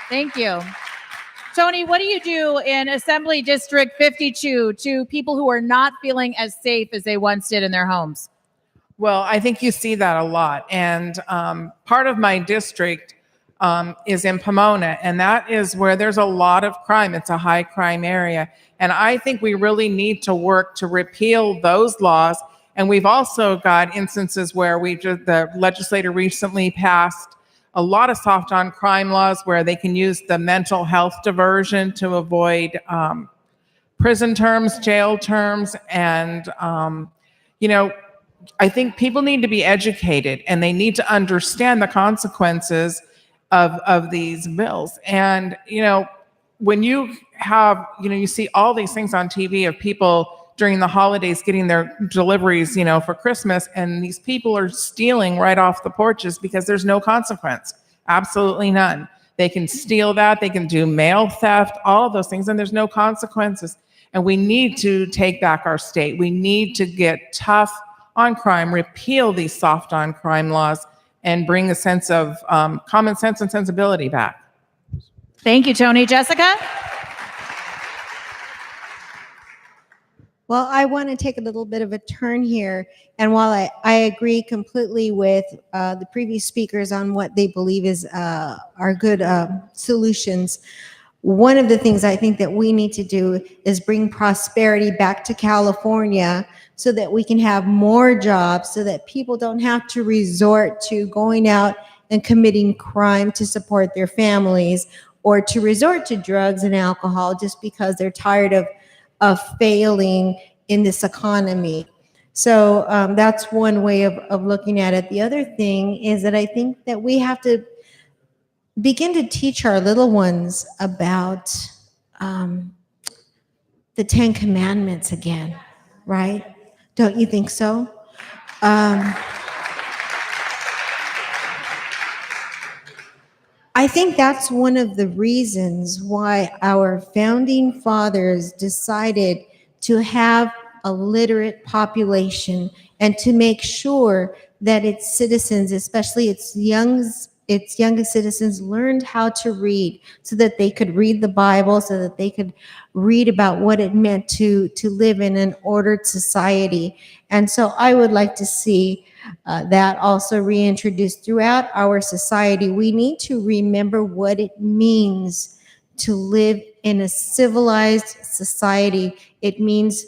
Thank you. Tony, what do you do in Assembly District 52 to people who are not feeling as safe as they once did in their homes? Well, I think you see that a lot. And part of my district is in Pomona, and that is where there's a lot of crime. It's a high crime area. And I think we really need to work to repeal those laws. And we've also got instances where the legislator recently passed a lot of soft on crime laws where they can use the mental health diversion to avoid prison terms, jail terms. And, I think people need to be educated and they need to understand the consequences of these bills. And, when you have, you see all these things on TV of people during the holidays getting their deliveries, for Christmas, and these people are stealing right off the porches because there's no consequence. Absolutely none. They can steal that. They can do mail theft, all of those things, and there's no consequences. And we need to take back our state. We need to get tough on crime, repeal these soft on crime laws, and bring a sense of common sense and sensibility back. Thank you, Tony. Jessica? Well, I want to take a little bit of a turn here. And while I agree completely with the previous speakers on what they believe are good solutions, one of the things I think that we need to do is bring prosperity back to California so that we can have more jobs, so that people don't have to resort to going out and committing crime to support their families, or to resort to drugs and alcohol just because they're tired of failing in this economy. So that's one way of looking at it. The other thing is that I think that we have to begin to teach our little ones about the 10 Commandments again, right? Don't you think so? I think that's one of the reasons why our founding fathers decided to have a literate population and to make sure that its citizens, especially its youngest citizens, learned how to read so that they could read the Bible, so that they could read about what it meant to live in an ordered society. And so I would like to see that also reintroduced throughout our society. We need to remember what it means to live in a civilized society. It means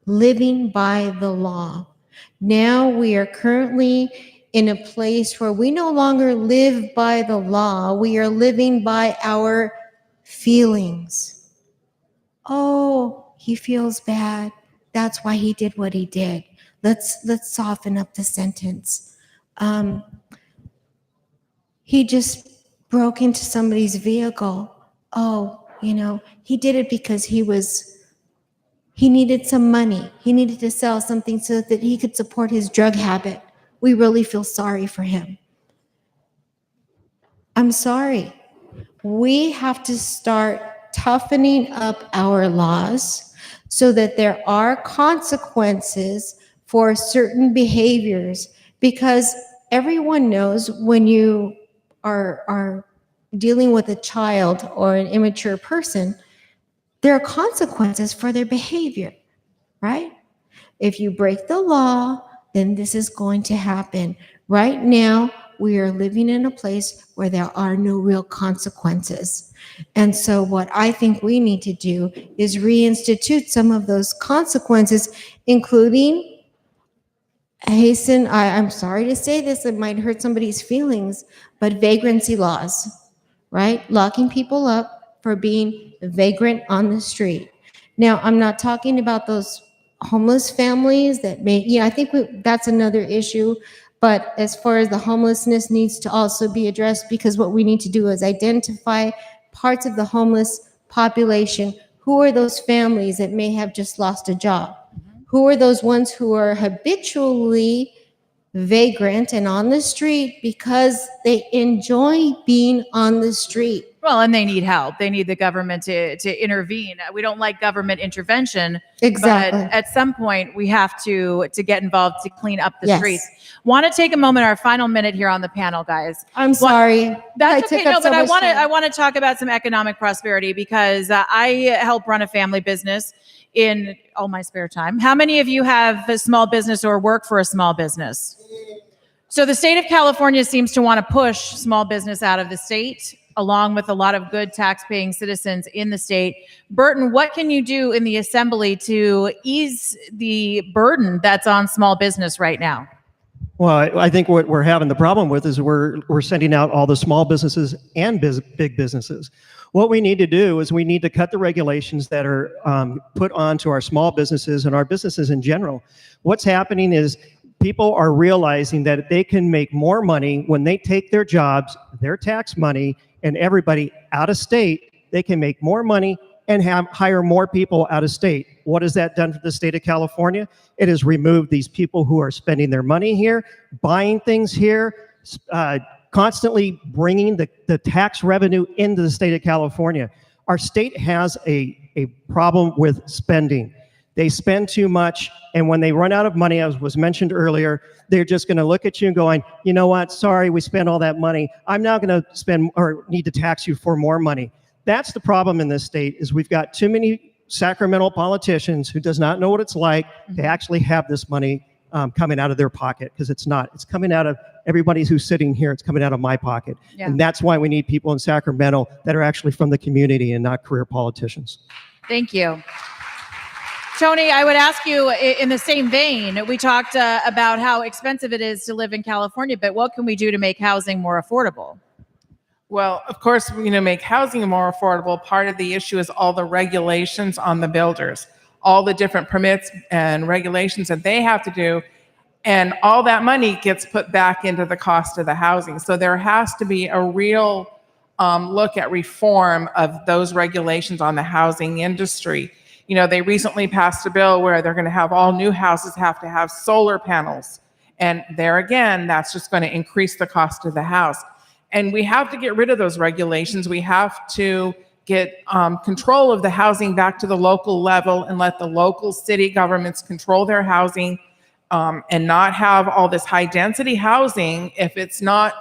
living by the law. Now we are currently in a place where we no longer live by the law. We are living by our feelings. Oh, he feels bad. That's why he did what he did. Let's soften up the sentence. He just broke into somebody's vehicle. Oh, he did it because he needed some money. He needed to sell something so that he could support his drug habit. We really feel sorry for him. I'm sorry. We have to start toughening up our laws so that there are consequences for certain behaviors, because everyone knows when you are dealing with a child or an immature person, there are consequences for their behavior, right? If you break the law, then this is going to happen. Right now, we are living in a place where there are no real consequences. And so what I think we need to do is reinstitute some of those consequences, including I'm sorry to say this, it might hurt somebody's feelings, but vagrancy laws, right? Locking people up for being vagrant on the street. Now, I'm not talking about those homeless families that I think that's another issue. But as far as the homelessness needs to also be addressed, because what we need to do is identify parts of the homeless population. Who are those families that may have just lost a job? Who are those ones who are habitually vagrant and on the street because they enjoy being on the street? Well, and they need help. They need the government to intervene. We don't like government intervention. Exactly. But at some point, we have to get involved to clean up the Yes. streets. Want to take a moment, our final minute here on the panel, guys. I'm sorry. That's I okay. took No, up but so much time. I want to talk about some economic prosperity, because I help run a family business in all my spare time. How many of you have a small business or work for a small business? So the state of California seems to want to push small business out of the state, along with a lot of good tax-paying citizens in the state. Burton, what can you do in the assembly to ease the burden that's on small business right now? Well, I think what we're having the problem with is we're sending out all the small businesses and big businesses. What we need to do is we need to cut the regulations that are put onto our small businesses and our businesses in general. What's happening is people are realizing that they can make more money when they take their jobs, their tax money, and everybody out of state. They can make more money and hire more people out of state. What has that done for the state of California? It has removed these people who are spending their money here, buying things here, constantly bringing the tax revenue into the state of California. Our state has a problem with spending. They spend too much, and when they run out of money, as was mentioned earlier, they're just going to look at you and going, you know what, sorry, we spent all that money. I'm now going to spend or need to tax you for more money. That's the problem in this state, is we've got too many Sacramento politicians who does not know what it's like to actually have this money coming out of their pocket, because it's not. It's coming out of everybody who's sitting here. It's coming out of my pocket. Yeah. And that's why we need people in Sacramento that are actually from the community and not career politicians. Thank you. Tony, I would ask you in the same vein, we talked about how expensive it is to live in California, but what can we do to make housing more affordable? Well, of course, make housing more affordable. Part of the issue is all the regulations on the builders, all the different permits and regulations that they have to do. And all that money gets put back into the cost of the housing. So there has to be a real look at reform of those regulations on the housing industry. They recently passed a bill where they're going to have all new houses have to have solar panels. And there again, that's just going to increase the cost of the house. And we have to get rid of those regulations. We have to get control of the housing back to the local level and let the local city governments control their housing, and not have all this high density housing if it's not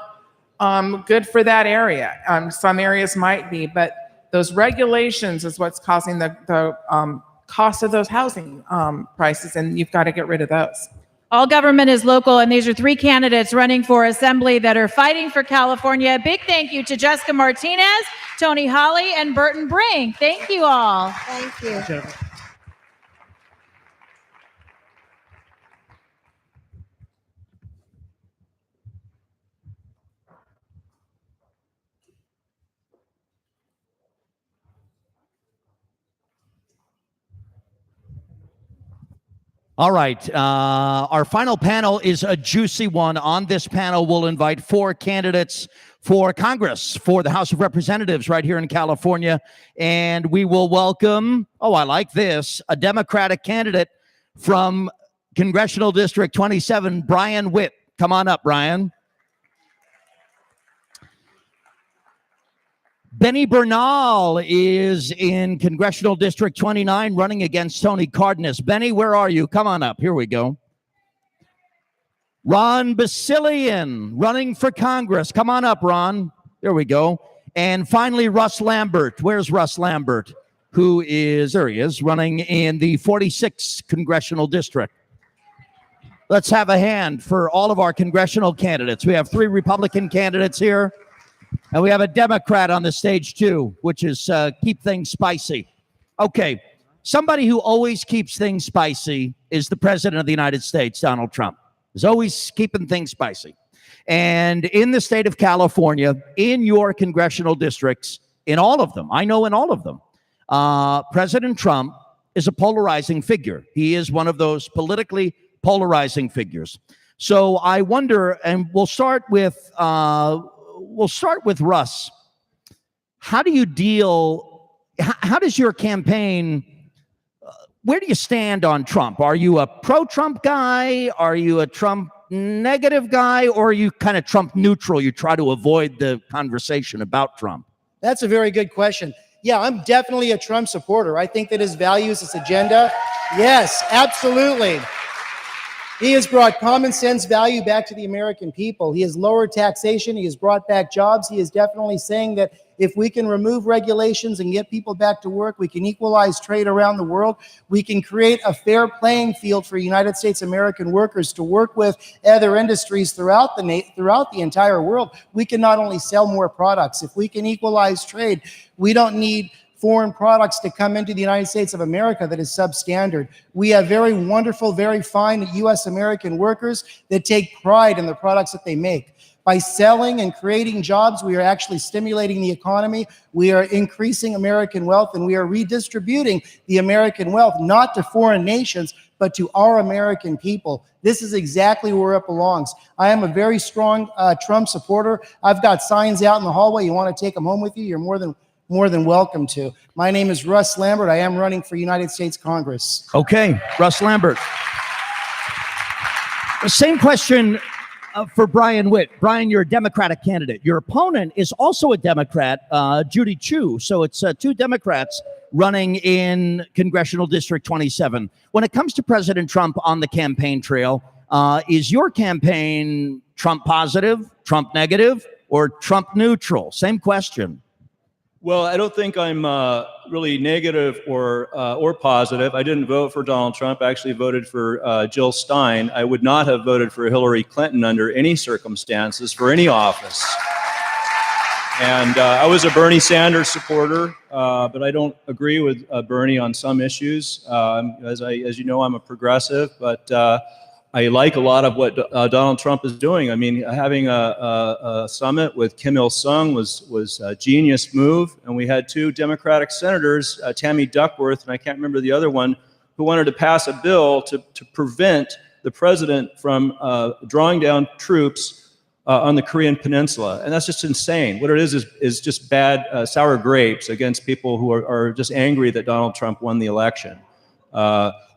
good for that area. Some areas might be, but those regulations is what's causing the cost of those housing prices, and you've got to get rid of those. All government is local, and these are three candidates running for assembly that are fighting for California. A big thank you to Jessica Martinez, Tony Hawley, and Burton Brink. Thank you all. Thank you. All right. Our final panel is a juicy one. On this panel, we'll invite 4 candidates for Congress, for the House of Representatives right here in California. And we will welcome, oh, I like this, a Democratic candidate from Congressional District 27, Brian Witt. Come on up, Brian. Benny Bernal is in Congressional District 29 running against Tony Cardenas. Benny, where are you? Come on up. Here we go. Ron Basilian running for Congress. Come on up, Ron. There we go. And finally, Russ Lambert. Where's Russ Lambert? Who is, there he is, running in the 46th Congressional District. Let's have a hand for all of our congressional candidates. We have 3 Republican candidates here. And we have a Democrat on the stage, too, which is keep things spicy. Okay, somebody who always keeps things spicy is the President of the United States, Donald Trump. He's always keeping things spicy. And in the state of California, in your congressional districts, in all of them, I know in all of them, President Trump is a polarizing figure. He is one of those politically polarizing figures. So I wonder, and we'll start with Russ. How do you deal, how does your campaign, where do you stand on Trump? Are you a pro-Trump guy? Are you a Trump negative guy? Or are you kind of Trump neutral? You try to avoid the conversation about Trump? That's a very good question. Yeah, I'm definitely a Trump supporter. I think that his values, his agenda, yes, absolutely. He has brought common sense value back to the American people. He has lowered taxation. He has brought back jobs. He is definitely saying that if we can remove regulations and get people back to work, we can equalize trade around the world. We can create a fair playing field for United States American workers to work with other industries throughout the entire world. We can not only sell more products. If we can equalize trade, we don't need foreign products to come into the United States of America that is substandard. We have very wonderful, very fine U.S. American workers that take pride in the products that they make. By selling and creating jobs, we are actually stimulating the economy. We are increasing American wealth, and we are redistributing the American wealth, not to foreign nations, but to our American people. This is exactly where it belongs. I am a very strong Trump supporter. I've got signs out in the hallway. You want to take them home with you? You're more than welcome to. My name is Russ Lambert. I am running for United States Congress. Okay, Russ Lambert. The same question for Brian Witt. Brian, you're a Democratic candidate. Your opponent is also a Democrat, Judy Chu. So it's 2 Democrats running in Congressional District 27. When it comes to President Trump on the campaign trail, is your campaign Trump positive, Trump negative, or Trump neutral? Same question. Well, I don't think I'm really negative or positive. I didn't vote for Donald Trump. I actually voted for Jill Stein. I would not have voted for Hillary Clinton under any circumstances for any office. And I was a Bernie Sanders supporter, but I don't agree with Bernie on some issues. As you know, I'm a progressive, but I like a lot of what Donald Trump is doing. I mean, having a summit with Kim Il-sung was a genius move. And we had 2 Democratic senators, Tammy Duckworth, and I can't remember the other one, who wanted to pass a bill to prevent the president from drawing down troops on the Korean Peninsula. And that's just insane. What it is just bad sour grapes against people who are just angry that Donald Trump won the election.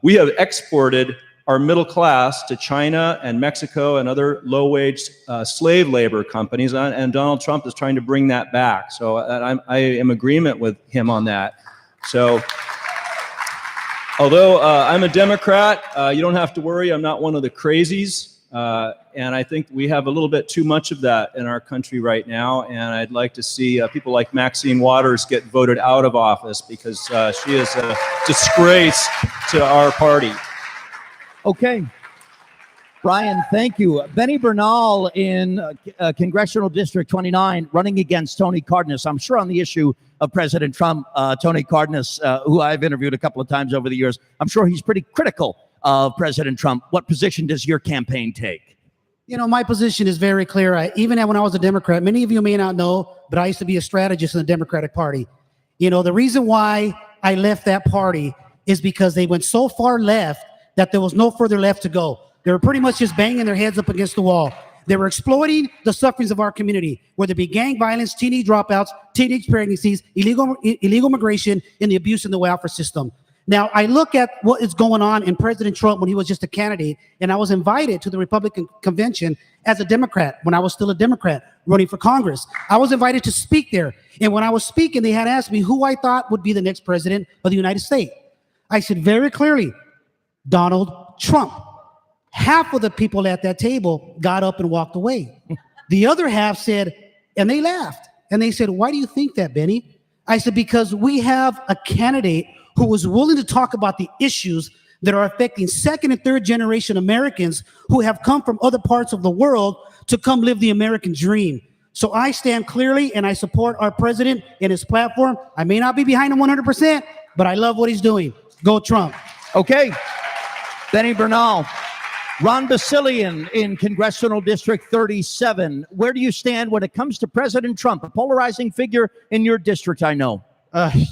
We have exported our middle class to China and Mexico and other low-wage slave labor companies, and Donald Trump is trying to bring that back. So I am in agreement with him on that. So although I'm a Democrat, you don't have to worry. I'm not one of the crazies. And I think we have a little bit too much of that in our country right now. And I'd like to see people like Maxine Waters get voted out of office because she is a disgrace to our party. Okay. Brian, thank you. Benny Bernal in Congressional District 29 running against Tony Cardenas. I'm sure on the issue of President Trump, Tony Cardenas, who I've interviewed a couple of times over the years, I'm sure he's pretty critical of President Trump. What position does your campaign take? You know, my position is very clear. Even when I was a Democrat, many of you may not know, but I used to be a strategist in the Democratic Party. You know, the reason why I left that party is because they went so far left that there was no further left to go. They were pretty much just banging their heads up against the wall. They were exploiting the sufferings of our community, whether it be gang violence, teenage dropouts, teenage pregnancies, illegal immigration, and the abuse in the welfare system. Now, I look at what is going on in President Trump when he was just a candidate, and I was invited to the Republican convention as a Democrat when I was still a Democrat running for Congress. I was invited to speak there, and when I was speaking, they had asked me who I thought would be the next president of the United States. I said very clearly, Donald Trump. Half of the people at that table got up and walked away. The other half said, and they laughed, and they said, why do you think that, Benny? I said, because we have a candidate who was willing to talk about the issues that are affecting second and third generation Americans who have come from other parts of the world to come live the American dream. So I stand clearly and I support our president and his platform. I may not be behind him 100%, but I love what he's doing. Go Trump. Okay. Benny Bernal. Ron Basilian in Congressional District 37. Where do you stand when it comes to President Trump, a polarizing figure in your district, I know?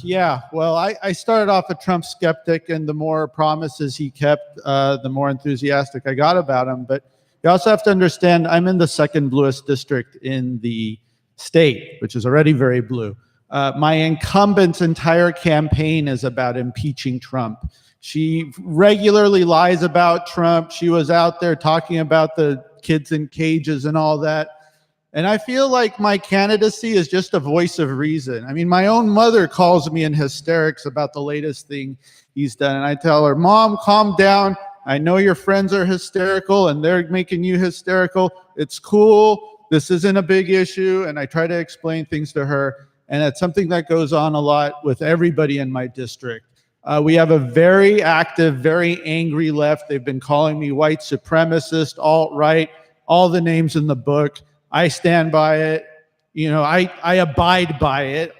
Yeah, well, I started off a Trump skeptic, and the more promises he kept, the more enthusiastic I got about him. But you also have to understand, I'm in the second bluest district in the state, which is already very blue. My incumbent's entire campaign is about impeaching Trump. She regularly lies about Trump. She was out there talking about the kids in cages and all that. And I feel like my candidacy is just a voice of reason. I mean, my own mother calls me in hysterics about the latest thing he's done. And I tell her, Mom, calm down. I know your friends are hysterical and they're making you hysterical. It's cool. This isn't a big issue. And I try to explain things to her. And it's something that goes on a lot with everybody in my district. We have a very active, very angry left. They've been calling me white supremacist, alt-right, all the names in the book. I stand by it. You know, I abide by it.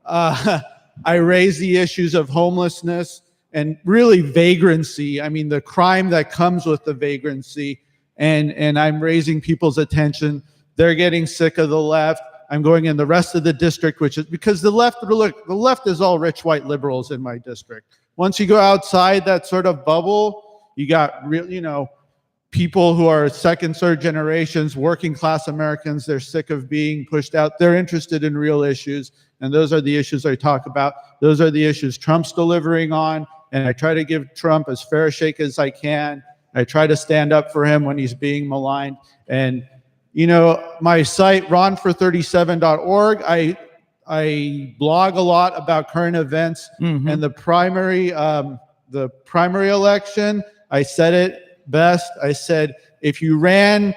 I raise the issues of homelessness and really vagrancy. I mean, the crime that comes with the vagrancy. And I'm raising people's attention. They're getting sick of the left. I'm going in the rest of the district, which is because the left, look, the left is all rich white liberals in my district. Once you go outside that sort of bubble, you got real, you know, people who are second, third generations, working class Americans. They're sick of being pushed out. They're interested in real issues. And those are the issues I talk about. Those are the issues Trump's delivering on. And I try to give Trump as fair a shake as I can. I try to stand up for him when he's being maligned. And you know, my site, ronfor37.org, I blog a lot about current events and the primary election. I said it best. I said, if you ran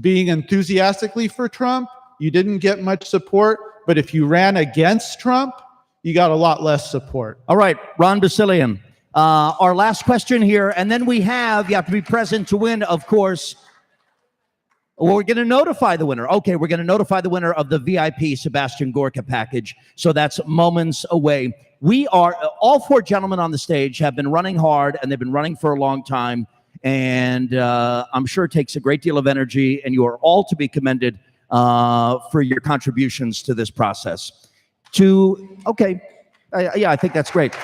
being enthusiastically for Trump, you didn't get much support. But if you ran against Trump, you got a lot less support. All right, Ron Basilian, our last question here. And then you have to be present to win, of course. Well, we're going to notify the winner. Okay, we're going to notify the winner of the VIP Sebastian Gorka package. So that's moments away. We are, all four gentlemen on the stage have been running hard, and they've been running for a long time. And I'm sure it takes a great deal of energy, and you are all to be commended for your contributions to this process. I think that's great.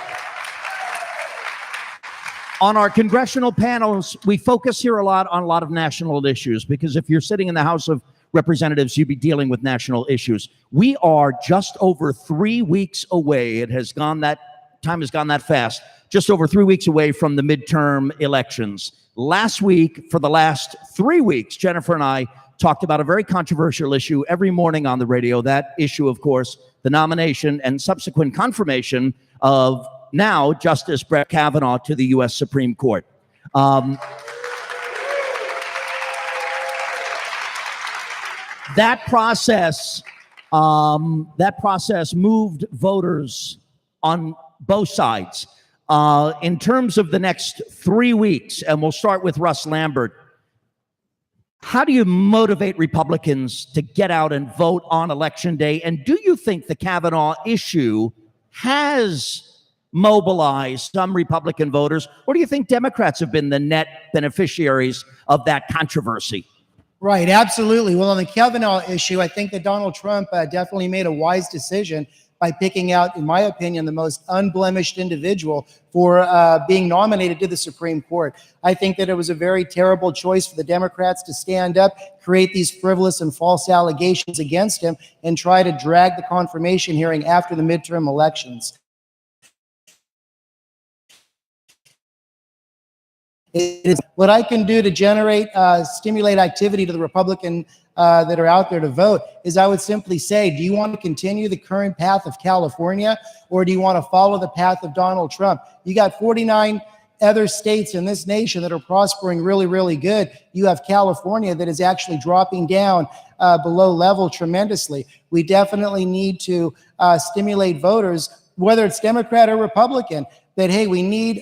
On our congressional panels, we focus here a lot on a lot of national issues, because if you're sitting in the House of Representatives, you'd be dealing with national issues. We are just over 3 weeks away. Time has gone that fast. Just over 3 weeks away from the midterm elections. Last week, for the last 3 weeks, Jennifer and I talked about a very controversial issue every morning on the radio. That issue, of course, the nomination and subsequent confirmation of now Justice Brett Kavanaugh to the U.S. Supreme Court. That process moved voters on both sides. In terms of the next 3 weeks, and we'll start with Russ Lambert, how do you motivate Republicans to get out and vote on Election Day? And do you think the Kavanaugh issue has mobilized some Republican voters, or do you think Democrats have been the net beneficiaries of that controversy? Right, absolutely. Well, on the Kavanaugh issue, I think that Donald Trump definitely made a wise decision by picking out, in my opinion, the most unblemished individual for being nominated to the Supreme Court. I think that it was a very terrible choice for the Democrats to stand up, create these frivolous and false allegations against him, and try to drag the confirmation hearing after the midterm elections. What I can do to generate, stimulate activity to the Republican that are out there to vote is I would simply say, do you want to continue the current path of California, or do you want to follow the path of Donald Trump? You got 49 other states in this nation that are prospering really, really good. You have California that is actually dropping down below level tremendously. We definitely need to stimulate voters, whether it's Democrat or Republican, that, hey, we need,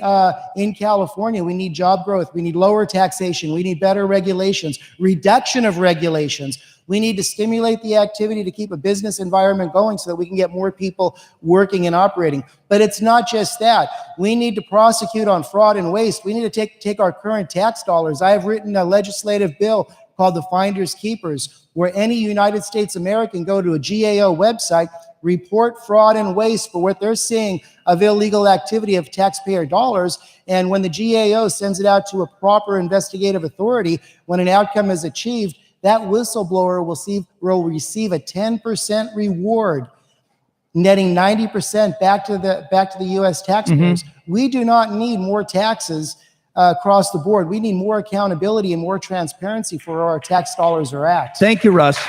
in California, we need job growth, we need lower taxation, we need better regulations, reduction of regulations. We need to stimulate the activity to keep a business environment going so that we can get more people working and operating. But it's not just that. We need to prosecute on fraud and waste. We need to take our current tax dollars. I have written a legislative bill called the Finders Keepers, where any United States American go to a GAO website, report fraud and waste for what they're seeing of illegal activity of taxpayer dollars. And when the GAO sends it out to a proper investigative authority, when an outcome is achieved, that whistleblower will receive a 10% reward, netting 90% back to the U.S. taxpayers. We do not need more taxes across the board. We need more accountability and more transparency for where our tax dollars are at. Thank you, Russ.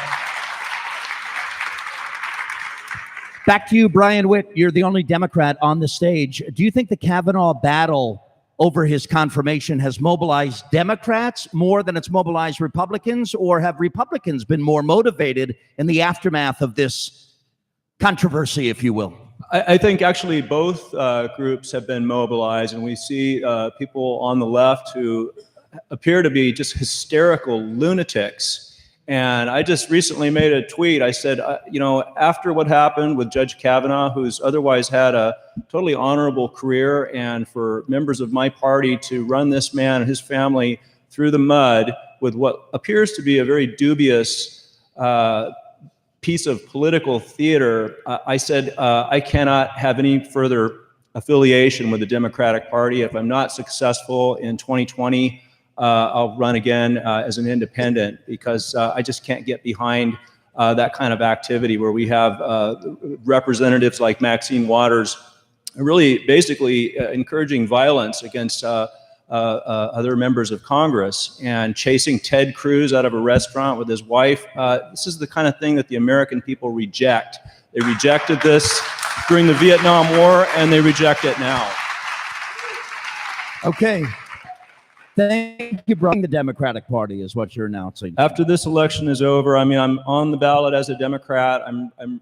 Back to you, Brian Witt. You're the only Democrat on the stage. Do you think the Kavanaugh battle over his confirmation has mobilized Democrats more than it's mobilized Republicans, or have Republicans been more motivated in the aftermath of this controversy, if you will? I think actually both groups have been mobilized, and we see people on the left who appear to be just hysterical lunatics. And I just recently made a tweet. I said, you know, after what happened with Judge Kavanaugh, who's otherwise had a totally honorable career, and for members of my party to run this man and his family through the mud with what appears to be a very dubious piece of political theater, I said, I cannot have any further affiliation with the Democratic Party. If I'm not successful in 2020, I'll run again as an independent, because I just can't get behind that kind of activity where we have representatives like Maxine Waters really basically encouraging violence against other members of Congress and chasing Ted Cruz out of a restaurant with his wife. This is the kind of thing that the American people reject. They rejected this during the Vietnam War, and they reject it now. Okay. Thank you, Brian. The Democratic Party is what you're announcing. After this election is over, I mean, I'm on the ballot as a Democrat.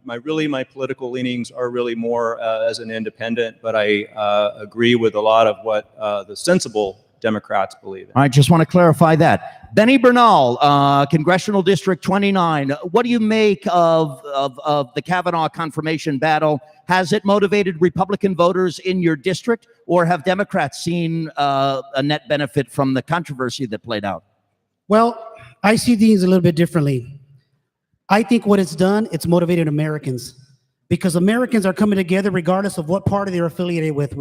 My political leanings are really more as an independent, but I agree with a lot of what the sensible Democrats believe in. I just want to clarify that. Benny Bernal, Congressional District 29. What do you make of the Kavanaugh confirmation battle? Has it motivated Republican voters in your district, or have Democrats seen a net benefit from the controversy that played out? Well, I see things a little bit differently. I think what it's done, it's motivated Americans, because Americans are coming together regardless of what party they're affiliated with,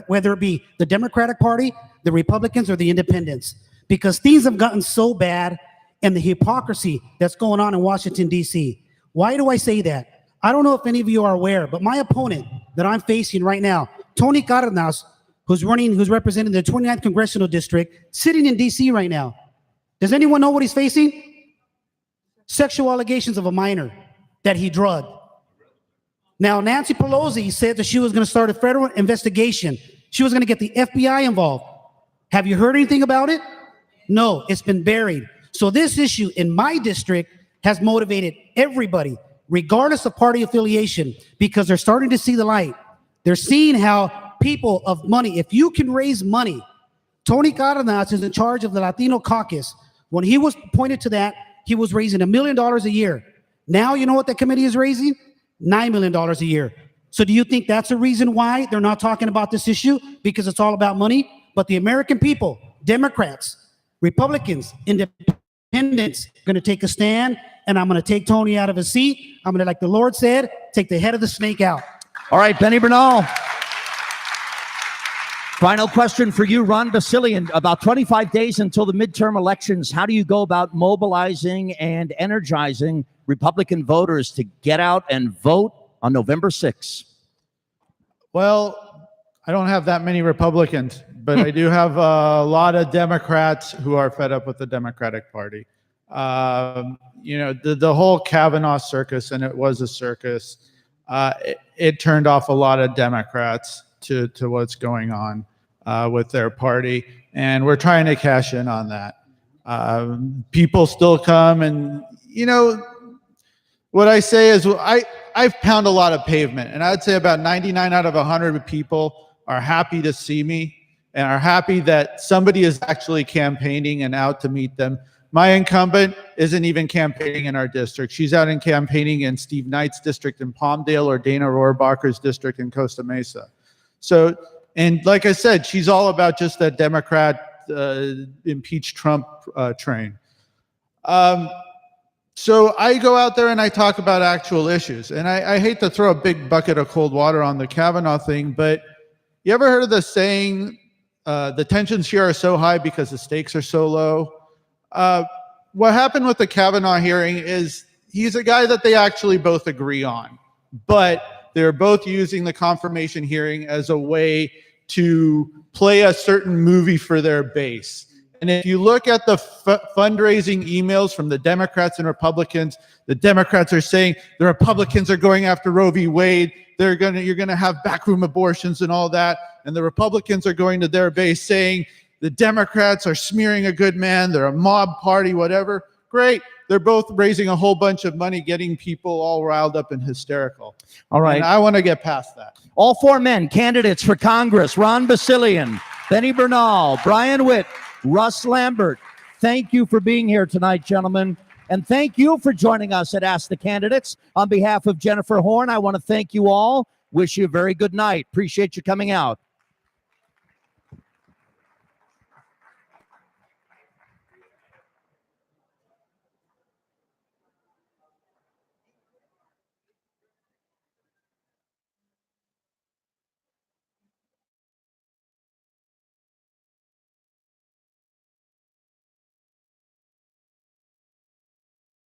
whether it be the Democratic Party, the Republicans, or the Independents, because things have gotten so bad, and the hypocrisy that's going on in Washington, D.C. Why do I say that? I don't know if any of you are aware, but my opponent that I'm facing right now, Tony Cardenas, who's representing the 29th Congressional District, sitting in D.C. right now. Does anyone know what he's facing? Sexual allegations of a minor that he drugged. Now, Nancy Pelosi said that she was going to start a federal investigation. She was going to get the FBI involved. Have you heard anything about it? No, it's been buried. So this issue in my district has motivated everybody, regardless of party affiliation, because they're starting to see the light. They're seeing how people of money, if you can raise money, Tony Cardenas is in charge of the Latino caucus. When he was appointed to that, he was raising $1 million a year. Now, you know what the committee is raising? $9 million a year. So do you think that's a reason why they're not talking about this issue? Because it's all about money? But the American people, Democrats, Republicans, Independents, are going to take a stand, and I'm going to take Tony out of his seat. I'm going to, like the Lord said, take the head of the snake out. All right, Benny Bernal. Final question for you, Ron Basilian. About 25 days until the midterm elections, how do you go about mobilizing and energizing Republican voters to get out and vote on November 6th? Well, I don't have that many Republicans, but I do have a lot of Democrats who are fed up with the Democratic Party. You know, the whole Kavanaugh circus, and it was a circus, it turned off a lot of Democrats to what's going on with their party, and we're trying to cash in on that. People still come, and you know what I say is I've pounded a lot of pavement, and I'd say about 99 out of 100 people are happy to see me and are happy that somebody is actually campaigning and out to meet them. My incumbent isn't even campaigning in our district. She's out and campaigning in Steve Knight's district in Palmdale or Dana Rohrabacher's district in Costa Mesa. So, and like I said, she's all about just that Democrat impeach Trump train. So I go out there and I talk about actual issues. And I hate to throw a big bucket of cold water on the Kavanaugh thing, but you ever heard of the saying, the tensions here are so high because the stakes are so low? What happened with the Kavanaugh hearing is he's a guy that they actually both agree on, but they're both using the confirmation hearing as a way to play a certain movie for their base. And if you look at the fundraising emails from the Democrats and Republicans, the Democrats are saying the Republicans are going after Roe v. Wade. You're going to have backroom abortions and all that. And the Republicans are going to their base saying the Democrats are smearing a good man. They're a mob party, whatever. Great. They're both raising a whole bunch of money, getting people all riled up and hysterical. All right. And I want to get past that. All four men, candidates for Congress: Ron Basilian, Benny Bernal, Brian Witt, Russ Lambert. Thank you for being here tonight, gentlemen. And thank you for joining us at Ask the Candidates. On behalf of Jennifer Horn, I want to thank you all. Wish you a very good night. Appreciate you coming out.